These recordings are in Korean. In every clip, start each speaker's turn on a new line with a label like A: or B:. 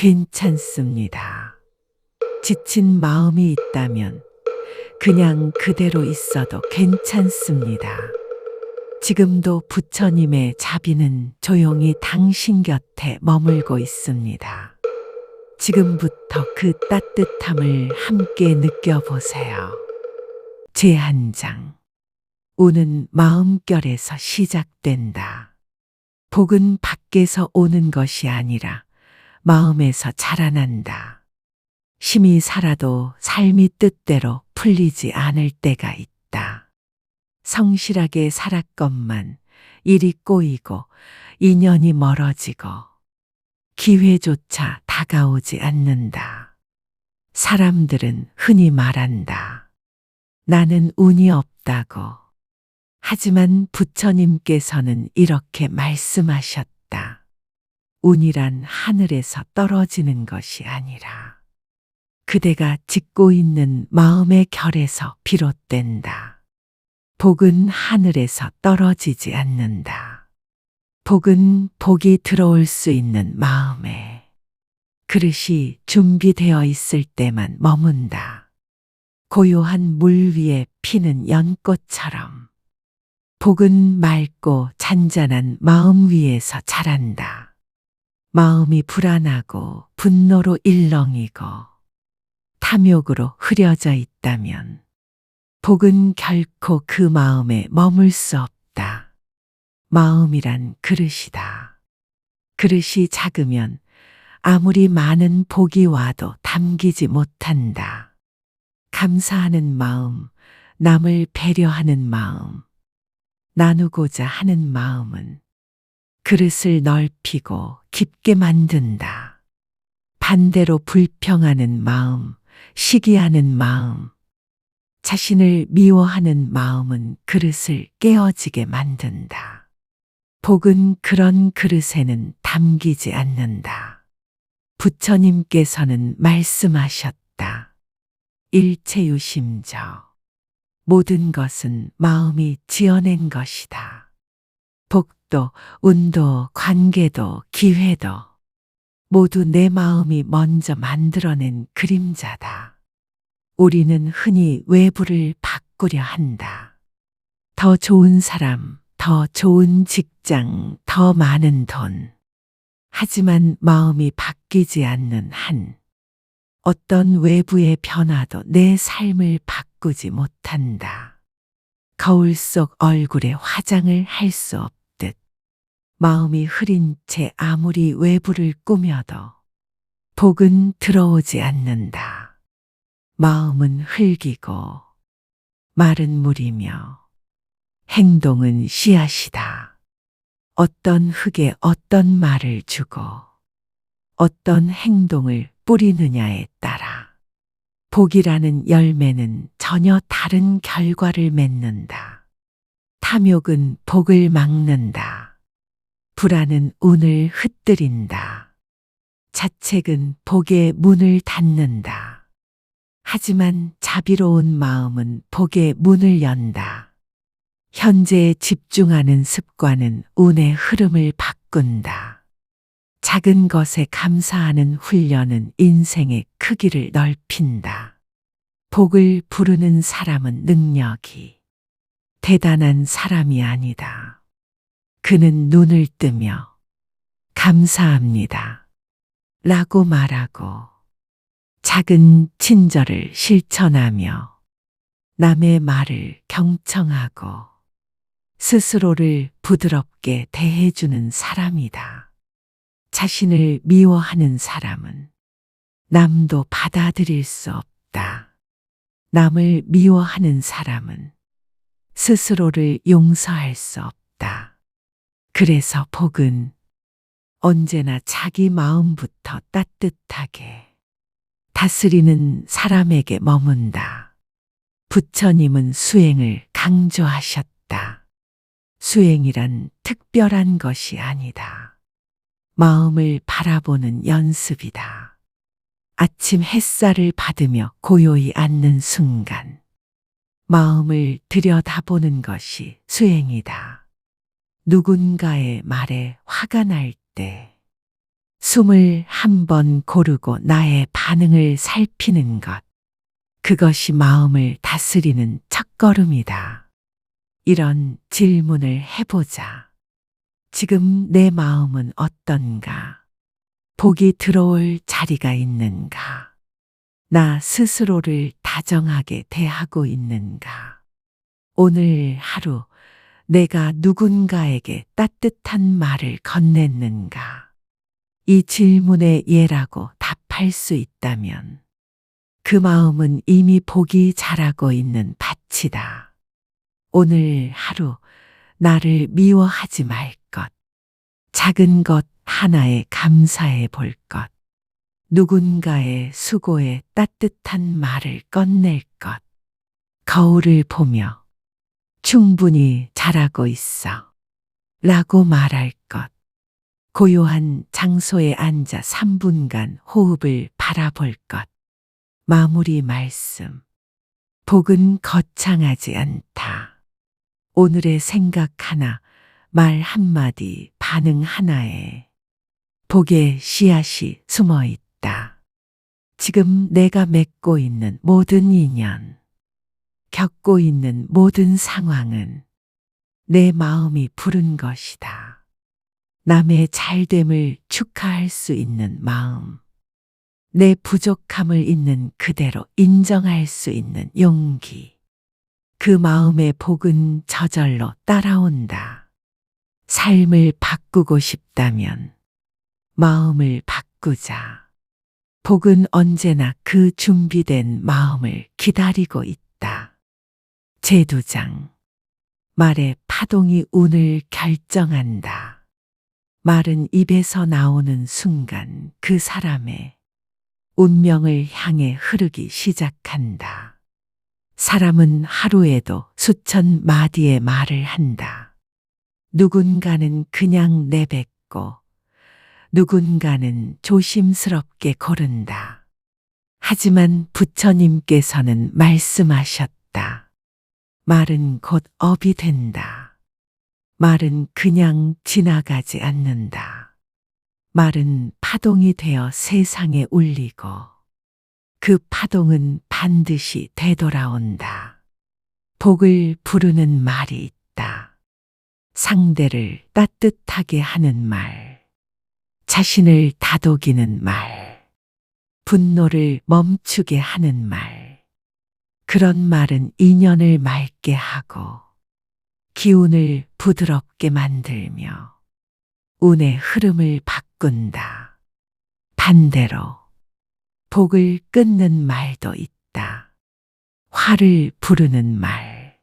A: 괜찮습니다. 지친 마음이 있다면 그냥 그대로 있어도 괜찮습니다. 지금도 부처님의 자비는 조용히 당신 곁에 머물고 있습니다. 지금부터 그 따뜻함을 함께 느껴보세요. 제1장. 우는 마음결에서 시작된다. 복은 밖에서 오는 것이 아니라 마음에서 자라난다. 심히 살아도 삶이 뜻대로 풀리지 않을 때가 있다. 성실하게 살았건만 일이 꼬이고 인연이 멀어지고 기회조차 다가오지 않는다. 사람들은 흔히 말한다. 나는 운이 없다고. 하지만 부처님께서는 이렇게 말씀하셨다. 운이란 하늘에서 떨어지는 것이 아니라 그대가 짓고 있는 마음의 결에서 비롯된다. 복은 하늘에서 떨어지지 않는다. 복은 복이 들어올 수 있는 마음에 그릇이 준비되어 있을 때만 머문다. 고요한 물 위에 피는 연꽃처럼 복은 맑고 잔잔한 마음 위에서 자란다. 마음이 불안하고 분노로 일렁이고 탐욕으로 흐려져 있다면 복은 결코 그 마음에 머물 수 없다. 마음이란 그릇이다. 그릇이 작으면 아무리 많은 복이 와도 담기지 못한다. 감사하는 마음, 남을 배려하는 마음, 나누고자 하는 마음은 그릇을 넓히고 깊게 만든다. 반대로 불평하는 마음, 시기하는 마음, 자신을 미워하는 마음은 그릇을 깨어지게 만든다. 복은 그런 그릇에는 담기지 않는다. 부처님께서는 말씀하셨다. 일체유심저. 모든 것은 마음이 지어낸 것이다. 복도, 운도, 관계도, 기회도 모두 내 마음이 먼저 만들어낸 그림자다. 우리는 흔히 외부를 바꾸려 한다. 더 좋은 사람, 더 좋은 직장, 더 많은 돈. 하지만 마음이 바뀌지 않는 한 어떤 외부의 변화도 내 삶을 바꾸지 못한다. 거울 속 얼굴에 화장을 할 수 없듯 마음이 흐린 채 아무리 외부를 꾸며도 복은 들어오지 않는다. 마음은 흙이고 말은 물이며 행동은 씨앗이다. 어떤 흙에 어떤 말을 주고 어떤 행동을 뿌리느냐에 따라 복이라는 열매는 전혀 다른 결과를 맺는다. 탐욕은 복을 막는다. 불안은 운을 흩뜨린다. 자책은 복의 문을 닫는다. 하지만 자비로운 마음은 복의 문을 연다. 현재에 집중하는 습관은 운의 흐름을 바꾼다. 작은 것에 감사하는 훈련은 인생의 크기를 넓힌다. 복을 부르는 사람은 능력이 대단한 사람이 아니다. 그는 눈을 뜨며 감사합니다. 라고 말하고 작은 친절을 실천하며 남의 말을 경청하고 스스로를 부드럽게 대해주는 사람이다. 자신을 미워하는 사람은 남도 받아들일 수 없다. 남을 미워하는 사람은 스스로를 용서할 수 없다. 그래서 복은 언제나 자기 마음부터 따뜻하게 다스리는 사람에게 머문다. 부처님은 수행을 강조하셨다. 수행이란 특별한 것이 아니다. 마음을 바라보는 연습이다. 아침 햇살을 받으며 고요히 앉는 순간 마음을 들여다보는 것이 수행이다. 누군가의 말에 화가 날 때 숨을 한 번 고르고 나의 반응을 살피는 것. 그것이 마음을 다스리는 첫걸음이다. 이런 질문을 해보자. 지금 내 마음은 어떤가? 복이 들어올 자리가 있는가? 나 스스로를 다정하게 대하고 있는가? 오늘 하루 내가 누군가에게 따뜻한 말을 건넸는가? 이 질문에 예라고 답할 수 있다면 그 마음은 이미 복이 자라고 있는 밭이다. 오늘 하루 나를 미워하지 말 것. 작은 것 하나에 감사해 볼 것. 누군가의 수고에 따뜻한 말을 꺼낼 것. 거울을 보며 충분히 잘하고 있어. 라고 말할 것. 고요한 장소에 앉아 3분간 호흡을 바라볼 것. 마무리 말씀. 복은 거창하지 않다. 오늘의 생각 하나, 말 한마디, 반응 하나에 복의 씨앗이 숨어 있다. 지금 내가 맺고 있는 모든 인연, 겪고 있는 모든 상황은 내 마음이 부른 것이다. 남의 잘됨을 축하할 수 있는 마음, 내 부족함을 있는 그대로 인정할 수 있는 용기. 그 마음의 복은 저절로 따라온다. 삶을 바꾸고 싶다면 마음을 바꾸자. 복은 언제나 그 준비된 마음을 기다리고 있다. 제두장. 말의 파동이 운을 결정한다. 말은 입에서 나오는 순간 그 사람의 운명을 향해 흐르기 시작한다. 사람은 하루에도 수천 마디의 말을 한다. 누군가는 그냥 내뱉고 누군가는 조심스럽게 고른다. 하지만 부처님께서는 말씀하셨다. 말은 곧 업이 된다. 말은 그냥 지나가지 않는다. 말은 파동이 되어 세상에 울리고 그 파동은 반드시 되돌아온다. 복을 부르는 말이 있다. 상대를 따뜻하게 하는 말, 자신을 다독이는 말, 분노를 멈추게 하는 말. 그런 말은 인연을 맑게 하고 기운을 부드럽게 만들며 운의 흐름을 바꾼다. 반대로 복을 끊는 말도 있다. 화를 부르는 말,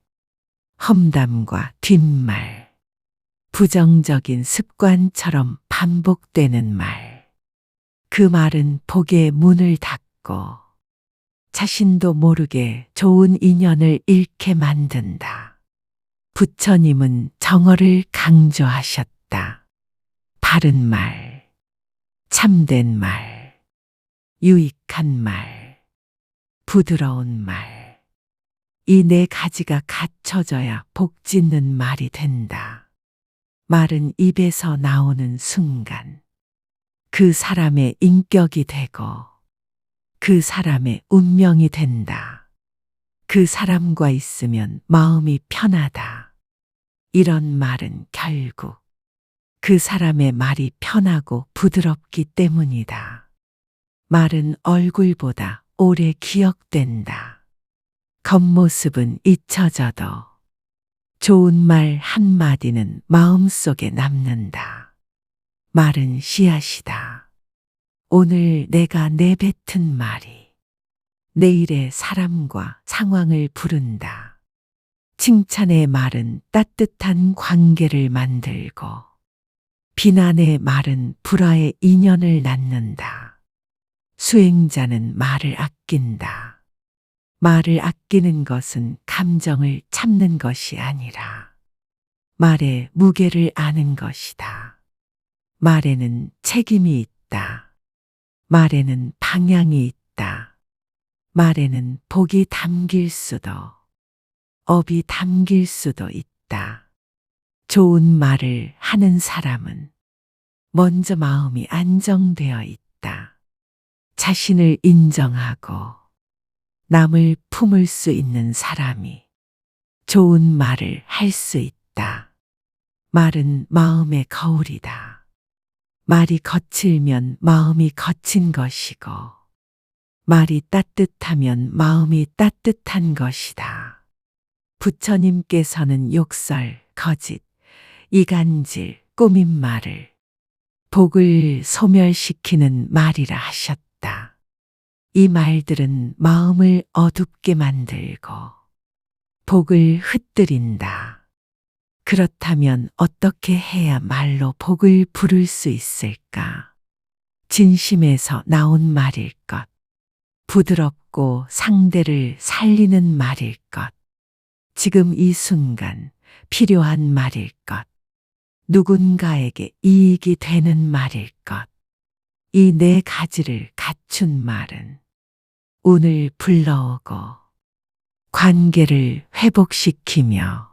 A: 험담과 뒷말, 부정적인 습관처럼 반복되는 말. 그 말은 복의 문을 닫고 자신도 모르게 좋은 인연을 잃게 만든다. 부처님은 정어를 강조하셨다. 바른 말, 참된 말, 유익한 말, 부드러운 말. 이 네 가지가 갖춰져야 복 짓는 말이 된다. 말은 입에서 나오는 순간 그 사람의 인격이 되고 그 사람의 운명이 된다. 그 사람과 있으면 마음이 편하다. 이런 말은 결국 그 사람의 말이 편하고 부드럽기 때문이다. 말은 얼굴보다 오래 기억된다. 겉모습은 잊혀져도 좋은 말 한마디는 마음속에 남는다. 말은 씨앗이다. 오늘 내가 내뱉은 말이 내일의 사람과 상황을 부른다. 칭찬의 말은 따뜻한 관계를 만들고 비난의 말은 불화의 인연을 낳는다. 수행자는 말을 아낀다. 말을 아끼는 것은 감정을 참는 것이 아니라 말의 무게를 아는 것이다. 말에는 책임이 있다. 말에는 방향이 있다. 말에는 복이 담길 수도 업이 담길 수도 있다. 좋은 말을 하는 사람은 먼저 마음이 안정되어 있다. 자신을 인정하고 남을 품을 수 있는 사람이 좋은 말을 할 수 있다. 말은 마음의 거울이다. 말이 거칠면 마음이 거친 것이고, 말이 따뜻하면 마음이 따뜻한 것이다. 부처님께서는 욕설, 거짓, 이간질, 꾸민 말을 복을 소멸시키는 말이라 하셨다. 이 말들은 마음을 어둡게 만들고 복을 흩뜨린다. 그렇다면 어떻게 해야 말로 복을 부를 수 있을까? 진심에서 나온 말일 것, 부드럽고 상대를 살리는 말일 것, 지금 이 순간 필요한 말일 것, 누군가에게 이익이 되는 말일 것, 이 네 가지를 갖춘 말은 운을 불러오고 관계를 회복시키며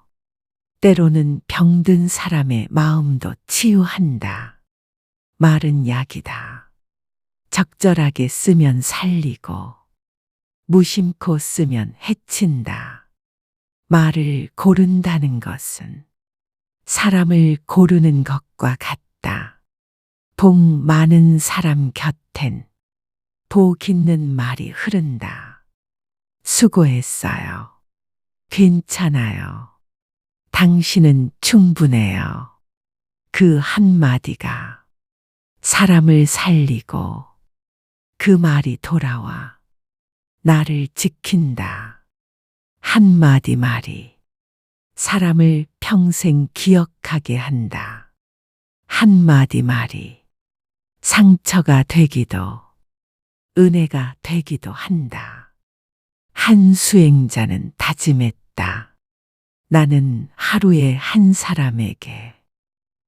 A: 때로는 병든 사람의 마음도 치유한다. 말은 약이다. 적절하게 쓰면 살리고 무심코 쓰면 해친다. 말을 고른다는 것은 사람을 고르는 것과 같다. 복 많은 사람 곁엔 복 있는 말이 흐른다. 수고했어요. 괜찮아요. 당신은 충분해요. 그 한마디가 사람을 살리고 그 말이 돌아와 나를 지킨다. 한마디 말이 사람을 평생 기억하게 한다. 한마디 말이 상처가 되기도 은혜가 되기도 한다. 한 수행자는 다짐했다. 나는 하루에 한 사람에게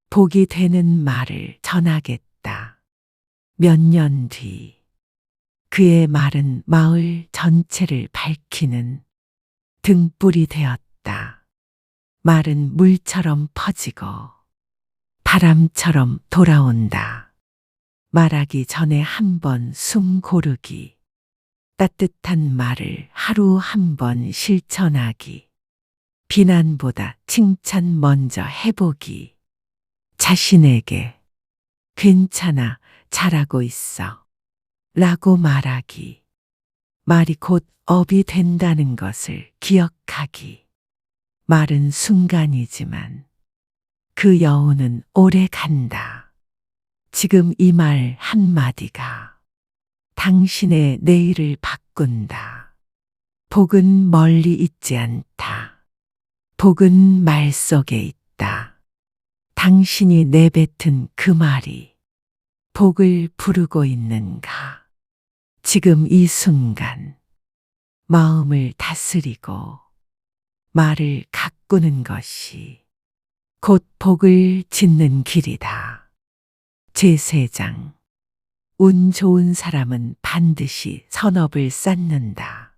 A: 복이 되는 말을 전하겠다. 몇 년 뒤 그의 말은 마을 전체를 밝히는 등불이 되었다. 말은 물처럼 퍼지고 바람처럼 돌아온다. 말하기 전에 한 번 숨 고르기, 따뜻한 말을 하루 한 번 실천하기, 비난보다 칭찬 먼저 해보기, 자신에게 괜찮아, 잘하고 있어 라고 말하기, 말이 곧 업이 된다는 것을 기억하기. 말은 순간이지만 그 여운은 오래 간다. 지금 이 말 한마디가 당신의 내일을 바꾼다. 복은 멀리 있지 않다. 복은 말 속에 있다. 당신이 내뱉은 그 말이 복을 부르고 있는가? 지금 이 순간 마음을 다스리고 말을 가꾸는 것이 곧 복을 짓는 길이다. 제3장 운 좋은 사람은 반드시 선업을 쌓는다.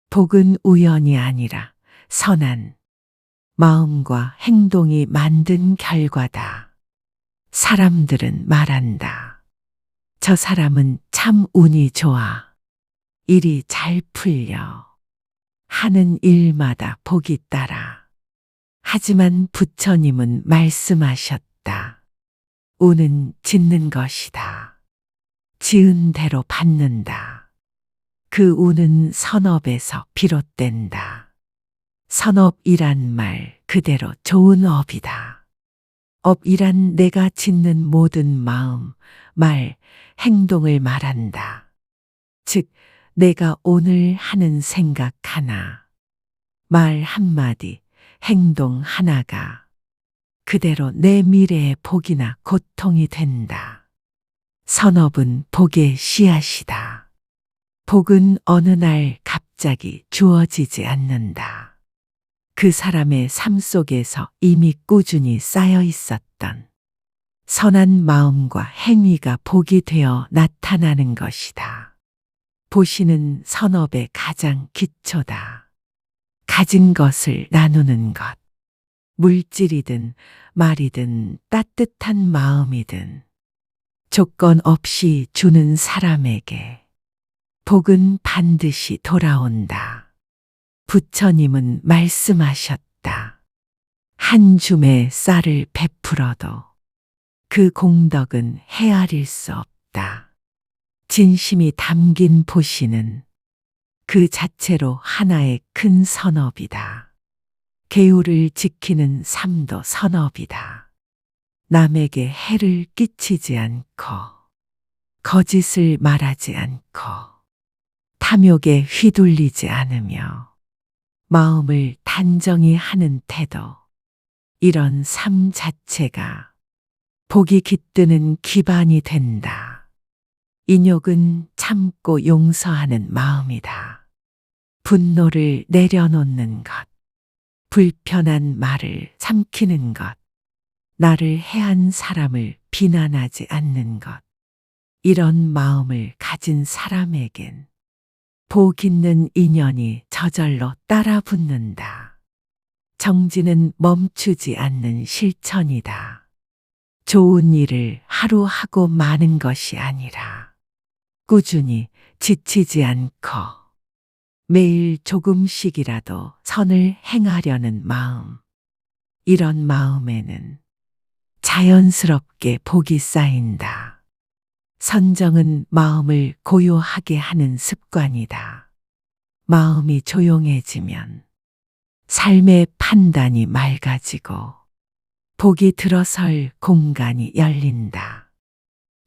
A: 복은 우연이 아니라 선한 마음과 행동이 만든 결과다. 사람들은 말한다. 저 사람은 참 운이 좋아. 일이 잘 풀려. 하는 일마다 복이 따라. 하지만 부처님은 말씀하셨다. 운은 짓는 것이다. 지은 대로 받는다. 그 운은 선업에서 비롯된다. 선업이란 말 그대로 좋은 업이다. 업이란 내가 짓는 모든 마음, 말, 행동을 말한다. 즉, 내가 오늘 하는 생각 하나, 말 한마디, 행동 하나가 그대로 내 미래의 복이나 고통이 된다. 선업은 복의 씨앗이다. 복은 어느 날 갑자기 주어지지 않는다. 그 사람의 삶 속에서 이미 꾸준히 쌓여 있었던 선한 마음과 행위가 복이 되어 나타나는 것이다. 보시는 선업의 가장 기초다. 가진 것을 나누는 것. 물질이든 말이든 따뜻한 마음이든 조건 없이 주는 사람에게 복은 반드시 돌아온다. 부처님은 말씀하셨다. 한 줌의 쌀을 베풀어도 그 공덕은 헤아릴 수 없다. 진심이 담긴 보시는 그 자체로 하나의 큰 선업이다. 계율을 지키는 삶도 선업이다. 남에게 해를 끼치지 않고, 거짓을 말하지 않고, 탐욕에 휘둘리지 않으며, 마음을 단정히 하는 태도, 이런 삶 자체가 복이 깃드는 기반이 된다. 인욕은 참고 용서하는 마음이다. 분노를 내려놓는 것, 불편한 말을 삼키는 것, 나를 해한 사람을 비난하지 않는 것, 이런 마음을 가진 사람에겐 복 있는 인연이 저절로 따라 붙는다. 정진은 멈추지 않는 실천이다. 좋은 일을 하루 하고 마는 것이 아니라 꾸준히 지치지 않고 매일 조금씩이라도 선을 행하려는 마음, 이런 마음에는 자연스럽게 복이 쌓인다. 선정은 마음을 고요하게 하는 습관이다. 마음이 조용해지면 삶의 판단이 맑아지고 복이 들어설 공간이 열린다.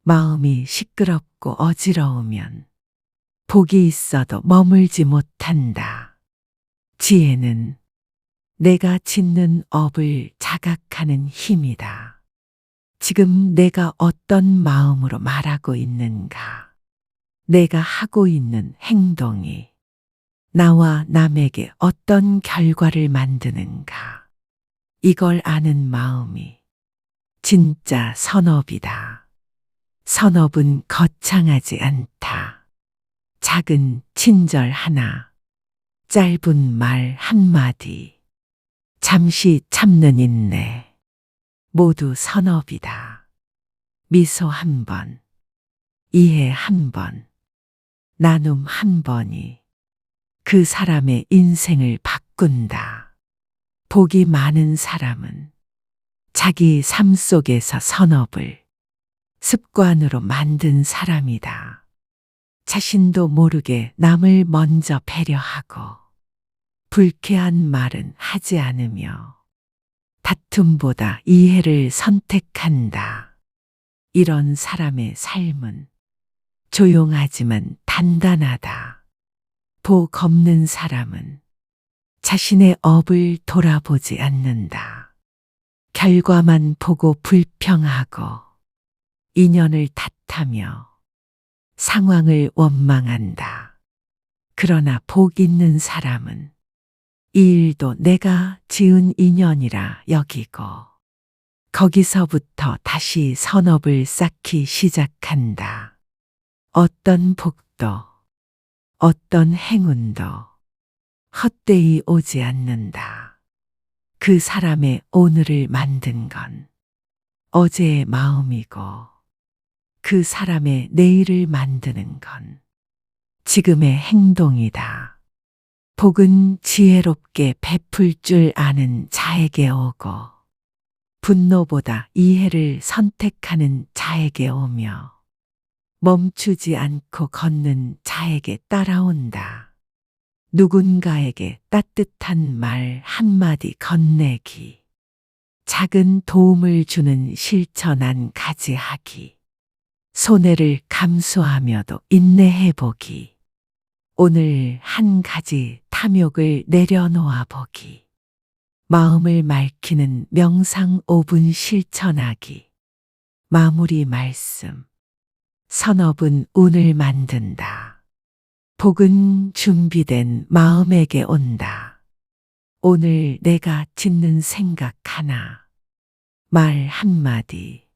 A: 마음이 시끄럽고 어지러우면 복이 있어도 머물지 못한다. 지혜는 내가 짓는 업을 자각하는 힘이다. 지금 내가 어떤 마음으로 말하고 있는가? 내가 하고 있는 행동이 나와 남에게 어떤 결과를 만드는가? 이걸 아는 마음이 진짜 선업이다. 선업은 거창하지 않다. 작은 친절 하나, 짧은 말 한마디, 잠시 참는 인내, 모두 선업이다. 미소 한 번, 이해 한 번, 나눔 한 번이 그 사람의 인생을 바꾼다. 복이 많은 사람은 자기 삶 속에서 선업을 습관으로 만든 사람이다. 자신도 모르게 남을 먼저 배려하고 불쾌한 말은 하지 않으며 다툼보다 이해를 선택한다. 이런 사람의 삶은 조용하지만 단단하다. 복 없는 사람은 자신의 업을 돌아보지 않는다. 결과만 보고 불평하고 인연을 탓하며 상황을 원망한다. 그러나 복 있는 사람은 이 일도 내가 지은 인연이라 여기고 거기서부터 다시 선업을 쌓기 시작한다. 어떤 복도, 어떤 행운도 헛되이 오지 않는다. 그 사람의 오늘을 만든 건 어제의 마음이고 그 사람의 내일을 만드는 건 지금의 행동이다. 복은 지혜롭게 베풀 줄 아는 자에게 오고 분노보다 이해를 선택하는 자에게 오며 멈추지 않고 걷는 자에게 따라온다. 누군가에게 따뜻한 말 한마디 건네기, 작은 도움을 주는 실천한 가지하기, 손해를 감수하며도 인내해보기, 오늘 한 가지 탐욕을 내려놓아 보기, 마음을 맑히는 명상 5분 실천하기, 마무리 말씀. 선업은 운을 만든다. 복은 준비된 마음에게 온다. 오늘 내가 짓는 생각 하나, 말 한마디,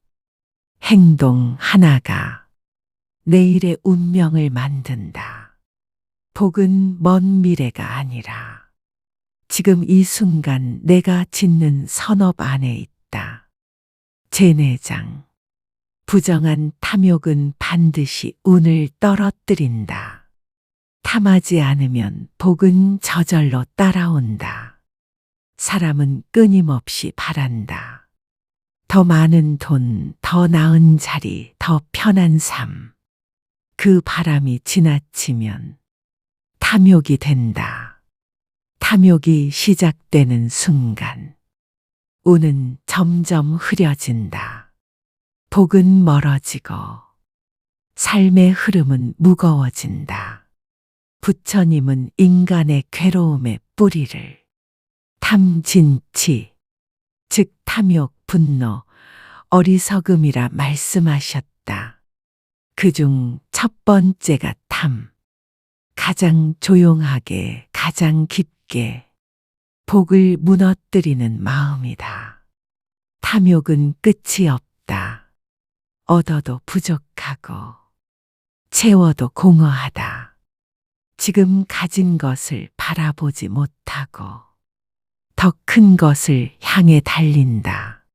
A: 행동 하나가 내일의 운명을 만든다. 복은 먼 미래가 아니라 지금 이 순간 내가 짓는 선업 안에 있다. 제4장 부정한 탐욕은 반드시 운을 떨어뜨린다. 탐하지 않으면 복은 저절로 따라온다. 사람은 끊임없이 바란다. 더 많은 돈, 더 나은 자리, 더 편한 삶. 그 바람이 지나치면 탐욕이 된다. 탐욕이 시작되는 순간 운은 점점 흐려진다. 복은 멀어지고 삶의 흐름은 무거워진다. 부처님은 인간의 괴로움의 뿌리를 탐진치, 즉 탐욕, 분노, 어리석음이라 말씀하셨다. 그중 첫 번째가 탐. 가장 조용하게, 가장 깊게 복을 무너뜨리는 마음이다. 탐욕은 끝이 없다. 얻어도 부족하고 채워도 공허하다. 지금 가진 것을 바라보지 못하고 더 큰 것을 향해 달린다.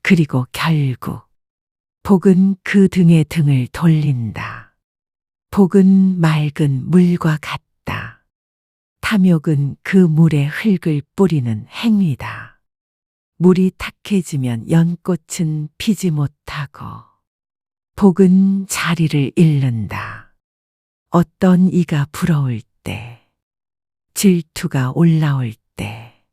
A: 그리고 결국 복은 그 등에 등을 돌린다. 복은 맑은 물과 같다. 탐욕은 그 물에 흙을 뿌리는 행위다. 물이 탁해지면 연꽃은 피지 못하고 복은 자리를 잃는다. 어떤 이가 부러울 때, 질투가 올라올 때,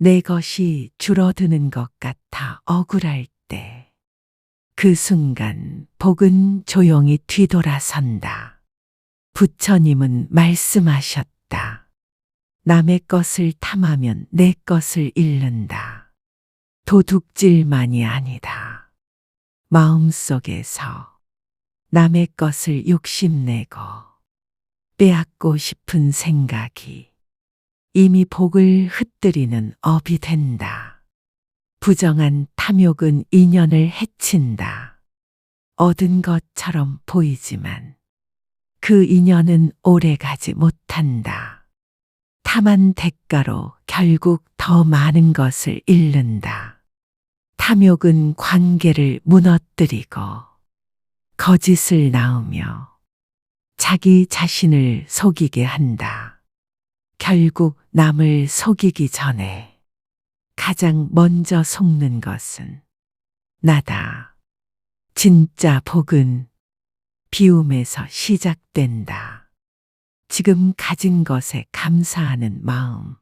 A: 내 것이 줄어드는 것 같아 억울할 때, 그 순간 복은 조용히 뒤돌아선다. 부처님은 말씀하셨다. 남의 것을 탐하면 내 것을 잃는다. 도둑질만이 아니다. 마음속에서 남의 것을 욕심내고 빼앗고 싶은 생각이 이미 복을 흩뜨리는 업이 된다. 부정한 탐욕은 인연을 해친다. 얻은 것처럼 보이지만 그 인연은 오래가지 못한다. 탐한 대가로 결국 더 많은 것을 잃는다. 탐욕은 관계를 무너뜨리고 거짓을 낳으며 자기 자신을 속이게 한다. 결국 남을 속이기 전에 가장 먼저 속는 것은 나다. 진짜 복은 비움에서 시작된다. 지금 가진 것에 감사하는 마음,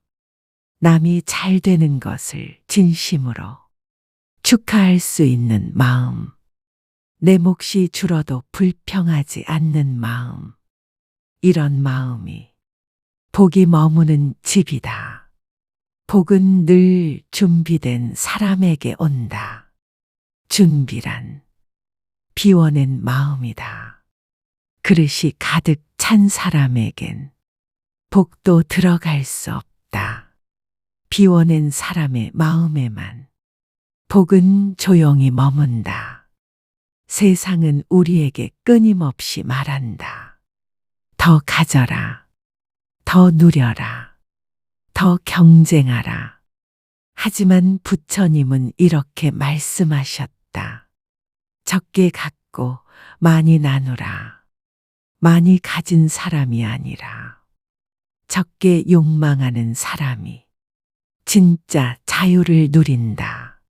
A: 남이 잘 되는 것을 진심으로 축하할 수 있는 마음, 내 몫이 줄어도 불평하지 않는 마음, 이런 마음이 복이 머무는 집이다. 복은 늘 준비된 사람에게 온다. 준비란 비워낸 마음이다. 그릇이 가득 찬 사람에겐 복도 들어갈 수 없다. 비워낸 사람의 마음에만 복은 조용히 머문다. 세상은 우리에게 끊임없이 말한다. 더 가져라. 더 누려라. 더 경쟁하라. 하지만 부처님은 이렇게 말씀하셨다. 적게 갖고 많이 나누라. 많이 가진 사람이 아니라 적게 욕망하는 사람이 진짜 자유를 누린다.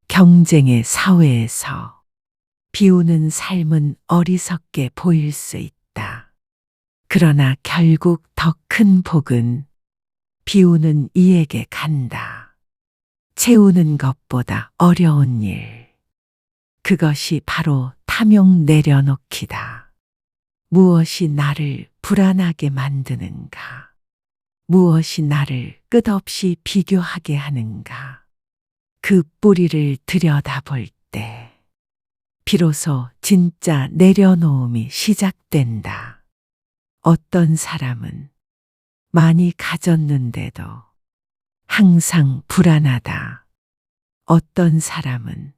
A: 경쟁의 사회에서 비우는 삶은 어리석게 보일 수 있다. 그러나 결국 더 큰 복은 비우는 이에게 간다. 채우는 것보다 어려운 일. 그것이 바로 탐욕 내려놓기다. 무엇이 나를 불안하게 만드는가? 무엇이 나를 끝없이 비교하게 하는가? 그 뿌리를 들여다볼 때 비로소 진짜 내려놓음이 시작된다. 어떤 사람은 많이 가졌는데도 항상 불안하다. 어떤 사람은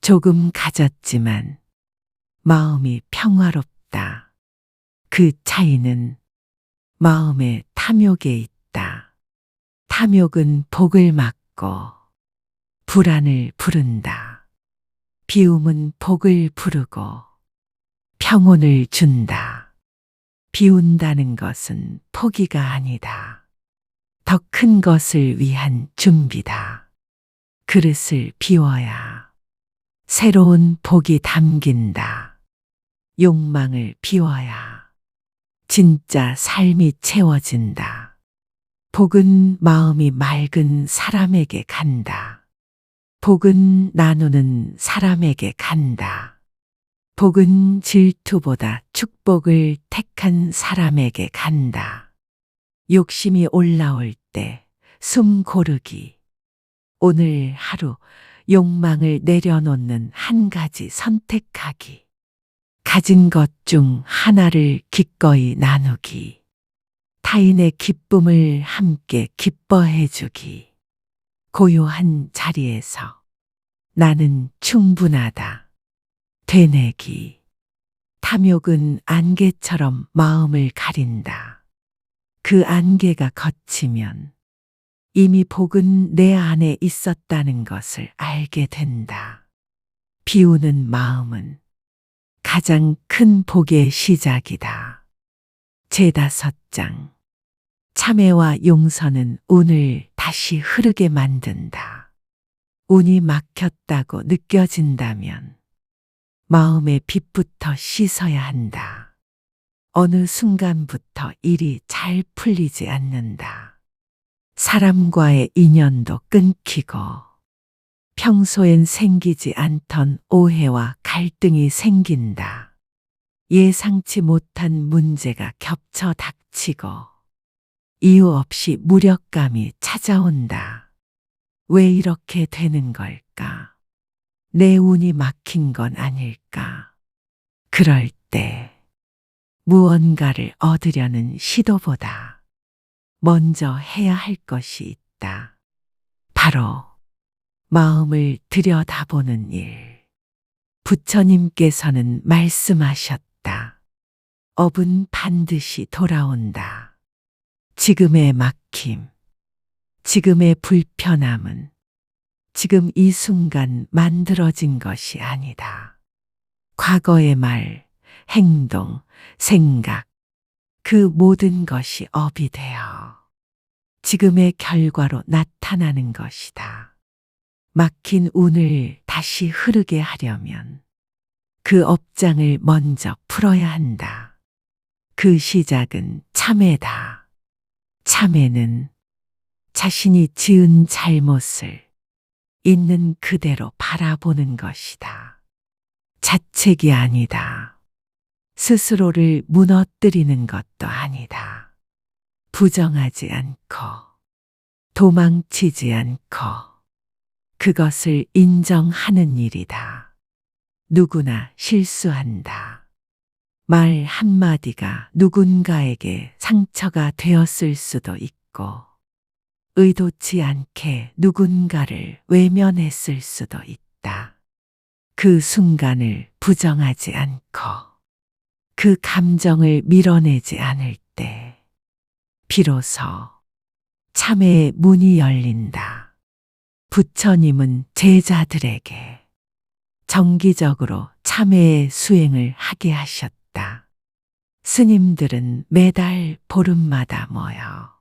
A: 조금 가졌지만 마음이 평화롭다. 그 차이는 마음의 탐욕에 있다. 탐욕은 복을 막고 불안을 부른다. 비움은 복을 부르고 평온을 준다. 비운다는 것은 포기가 아니다. 더 큰 것을 위한 준비다. 그릇을 비워야 새로운 복이 담긴다. 욕망을 비워야 진짜 삶이 채워진다. 복은 마음이 맑은 사람에게 간다. 복은 나누는 사람에게 간다. 복은 질투보다 축복을 택한 사람에게 간다. 욕심이 올라올 때 숨 고르기. 오늘 하루 욕망을 내려놓는 한 가지 선택하기. 가진 것 중 하나를 기꺼이 나누기. 타인의 기쁨을 함께 기뻐해 주기. 고요한 자리에서 나는 충분하다. 되뇌기. 탐욕은 안개처럼 마음을 가린다. 그 안개가 걷히면 이미 복은 내 안에 있었다는 것을 알게 된다. 비우는 마음은 가장 큰 복의 시작이다. 제5장. 참회와 용서는 운을 다시 흐르게 만든다. 운이 막혔다고 느껴진다면 마음의 빛부터 씻어야 한다. 어느 순간부터 일이 잘 풀리지 않는다. 사람과의 인연도 끊기고 평소엔 생기지 않던 오해와 갈등이 생긴다. 예상치 못한 문제가 겹쳐 닥치고 이유 없이 무력감이 찾아온다. 왜 이렇게 되는 걸까? 내 운이 막힌 건 아닐까? 그럴 때 무언가를 얻으려는 시도보다 먼저 해야 할 것이 있다. 바로 마음을 들여다보는 일. 부처님께서는 말씀하셨다. 업은 반드시 돌아온다. 지금의 막힘, 지금의 불편함은 지금 이 순간 만들어진 것이 아니다. 과거의 말, 행동, 생각, 그 모든 것이 업이 되어 지금의 결과로 나타나는 것이다. 막힌 운을 다시 흐르게 하려면 그 업장을 먼저 풀어야 한다. 그 시작은 참회다. 참회는 자신이 지은 잘못을 있는 그대로 바라보는 것이다. 자책이 아니다. 스스로를 무너뜨리는 것도 아니다. 부정하지 않고 도망치지 않고 그것을 인정하는 일이다. 누구나 실수한다. 말 한마디가 누군가에게 상처가 되었을 수도 있고 의도치 않게 누군가를 외면했을 수도 있다. 그 순간을 부정하지 않고 그 감정을 밀어내지 않을 때 비로소 참회의 문이 열린다. 부처님은 제자들에게 정기적으로 참회의 수행을 하게 하셨다. 스님들은 매달 보름마다 모여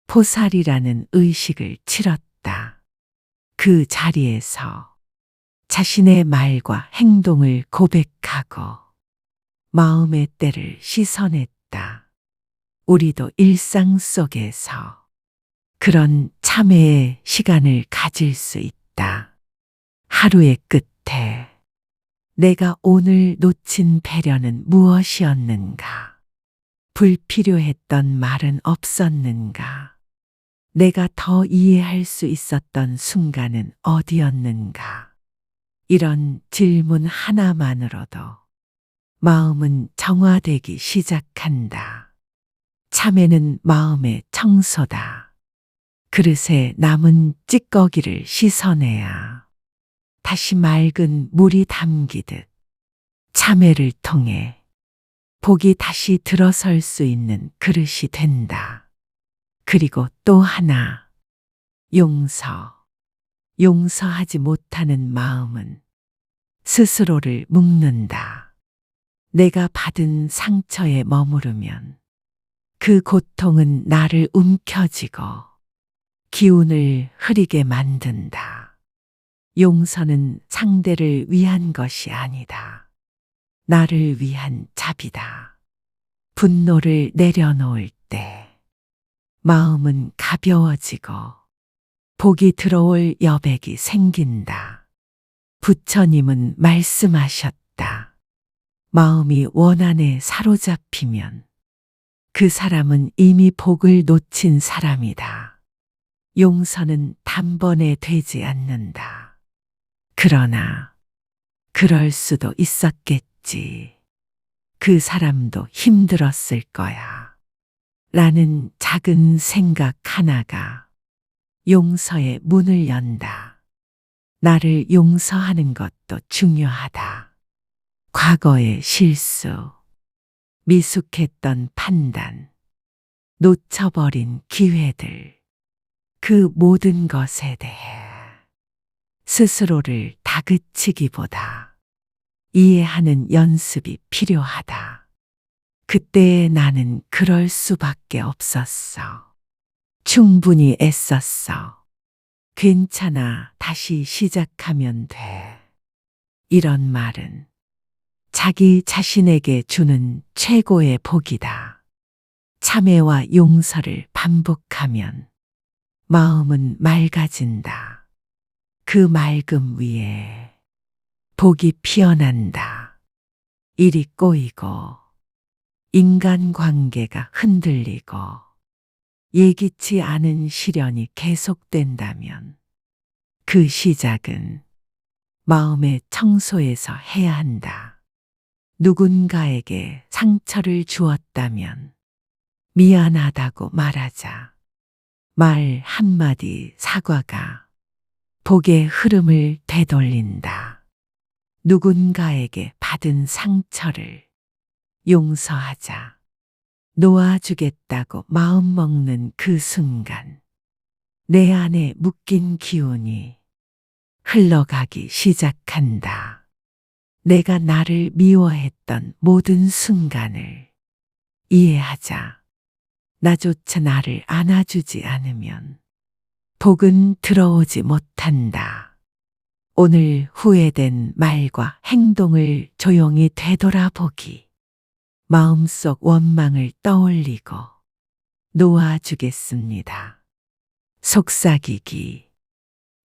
A: 포살이라는 의식을 치렀다. 그 자리에서 자신의 말과 행동을 고백하고 마음의 때를 씻어냈다. 우리도 일상 속에서 그런 참회의 시간을 가질 수 있다. 하루의 끝에 내가 오늘 놓친 배려는 무엇이었는가? 불필요했던 말은 없었는가? 내가 더 이해할 수 있었던 순간은 어디였는가? 이런 질문 하나만으로도 마음은 정화되기 시작한다. 참회는 마음의 청소다. 그릇에 남은 찌꺼기를 씻어내야 다시 맑은 물이 담기듯 참회를 통해 복이 다시 들어설 수 있는 그릇이 된다. 그리고 또 하나, 용서. 용서하지 못하는 마음은 스스로를 묶는다. 내가 받은 상처에 머무르면 그 고통은 나를 움켜쥐고 기운을 흐리게 만든다. 용서는 상대를 위한 것이 아니다. 나를 위한 자비다. 분노를 내려놓을 때 마음은 가벼워지고 복이 들어올 여백이 생긴다. 부처님은 말씀하셨다. 마음이 원한에 사로잡히면 그 사람은 이미 복을 놓친 사람이다. 용서는 단번에 되지 않는다. 그러나 그럴 수도 있었겠지. 그 사람도 힘들었을 거야. 라는 작은 생각 하나가 용서의 문을 연다. 나를 용서하는 것도 중요하다. 과거의 실수, 미숙했던 판단, 놓쳐버린 기회들, 그 모든 것에 대해 스스로를 다그치기보다 이해하는 연습이 필요하다. 그때의 나는 그럴 수밖에 없었어. 충분히 애썼어. 괜찮아, 다시 시작하면 돼. 이런 말은 자기 자신에게 주는 최고의 복이다. 참회와 용서를 반복하면 마음은 맑아진다. 그 맑음 위에 복이 피어난다. 일이 꼬이고 인간관계가 흔들리고 예기치 않은 시련이 계속된다면 그 시작은 마음의 청소에서 해야 한다. 누군가에게 상처를 주었다면 미안하다고 말하자. 말 한마디 사과가 복의 흐름을 되돌린다. 누군가에게 받은 상처를 용서하자. 놓아주겠다고 마음먹는 그 순간 내 안에 묶인 기운이 흘러가기 시작한다. 내가 나를 미워했던 모든 순간을 이해하자. 나조차 나를 안아주지 않으면 복은 들어오지 못한다. 오늘 후회된 말과 행동을 조용히 되돌아보기. 마음속 원망을 떠올리고 놓아주겠습니다. 속삭이기.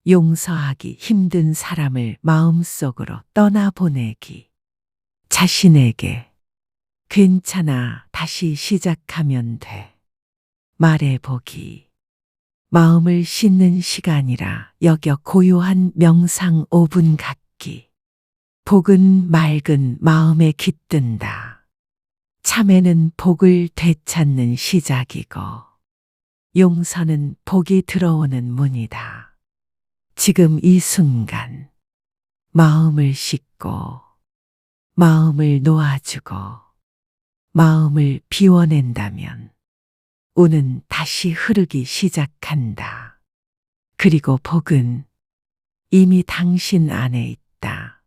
A: 용서하기 힘든 사람을 마음속으로 떠나보내기. 자신에게 괜찮아, 다시 시작하면 돼. 말해보기. 마음을 씻는 시간이라 여겨 고요한 명상 5분 갖기. 복은 맑은 마음에 깃든다. 참회는 복을 되찾는 시작이고 용서는 복이 들어오는 문이다. 지금 이 순간 마음을 씻고 마음을 놓아주고 마음을 비워낸다면 운은 다시 흐르기 시작한다. 그리고 복은 이미 당신 안에 있다.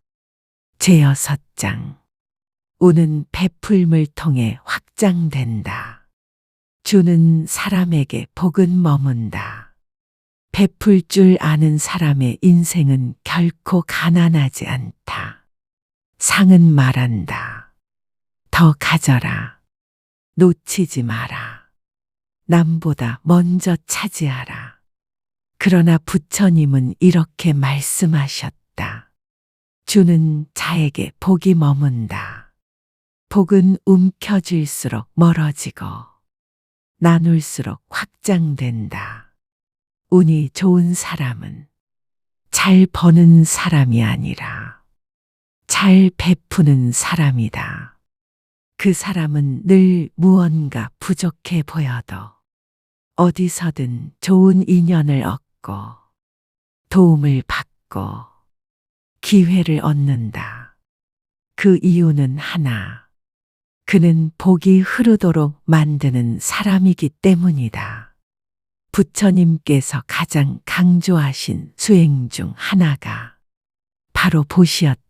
A: 제6장. 운은 베풀음을 통해 확장된다. 주는 사람에게 복은 머문다. 베풀 줄 아는 사람의 인생은 결코 가난하지 않다. 상은 말한다. 더 가져라. 놓치지 마라. 남보다 먼저 차지하라. 그러나 부처님은 이렇게 말씀하셨다. 주는 자에게 복이 머문다. 복은 움켜쥘수록 멀어지고 나눌수록 확장된다. 운이 좋은 사람은 잘 버는 사람이 아니라 잘 베푸는 사람이다. 그 사람은 늘 무언가 부족해 보여도 어디서든 좋은 인연을 얻고 도움을 받고 기회를 얻는다. 그 이유는 하나. 그는 복이 흐르도록 만드는 사람이기 때문이다. 부처님께서 가장 강조하신 수행 중 하나가 바로 보시었다.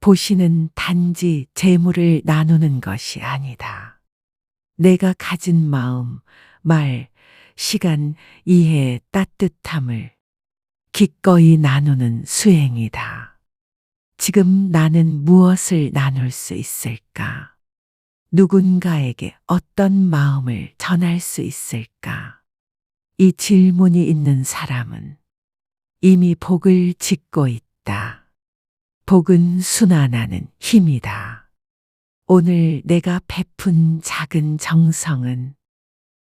A: 보시는 단지 재물을 나누는 것이 아니다. 내가 가진 마음, 말, 시간, 이해, 따뜻함을 기꺼이 나누는 수행이다. 지금 나는 무엇을 나눌 수 있을까? 누군가에게 어떤 마음을 전할 수 있을까? 이 질문이 있는 사람은 이미 복을 짓고 있다. 복은 순환하는 힘이다. 오늘 내가 베푼 작은 정성은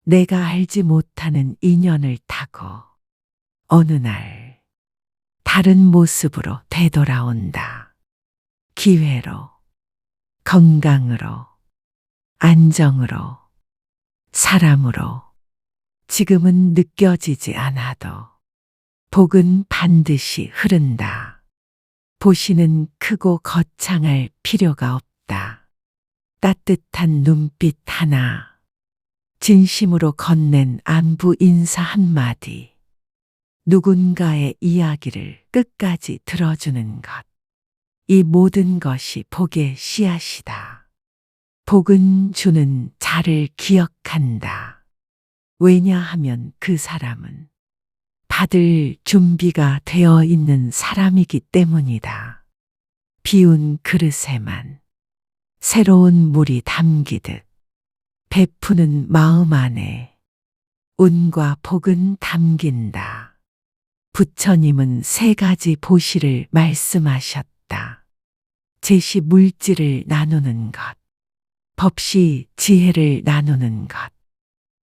A: 내가 알지 못하는 인연을 타고 어느 날 다른 모습으로 되돌아온다. 기회로, 건강으로, 안정으로, 사람으로. 지금은 느껴지지 않아도 복은 반드시 흐른다. 보시는 크고 거창할 필요가 없다. 따뜻한 눈빛 하나, 진심으로 건넨 안부 인사 한마디, 누군가의 이야기를 끝까지 들어주는 것. 이 모든 것이 복의 씨앗이다. 복은 주는 자를 기억한다. 왜냐하면 그 사람은 받을 준비가 되어 있는 사람이기 때문이다. 비운 그릇에만 새로운 물이 담기듯 베푸는 마음 안에 운과 복은 담긴다. 부처님은 3가지 보시를 말씀하셨다. 제시 물질을 나누는 것, 법시 지혜를 나누는 것,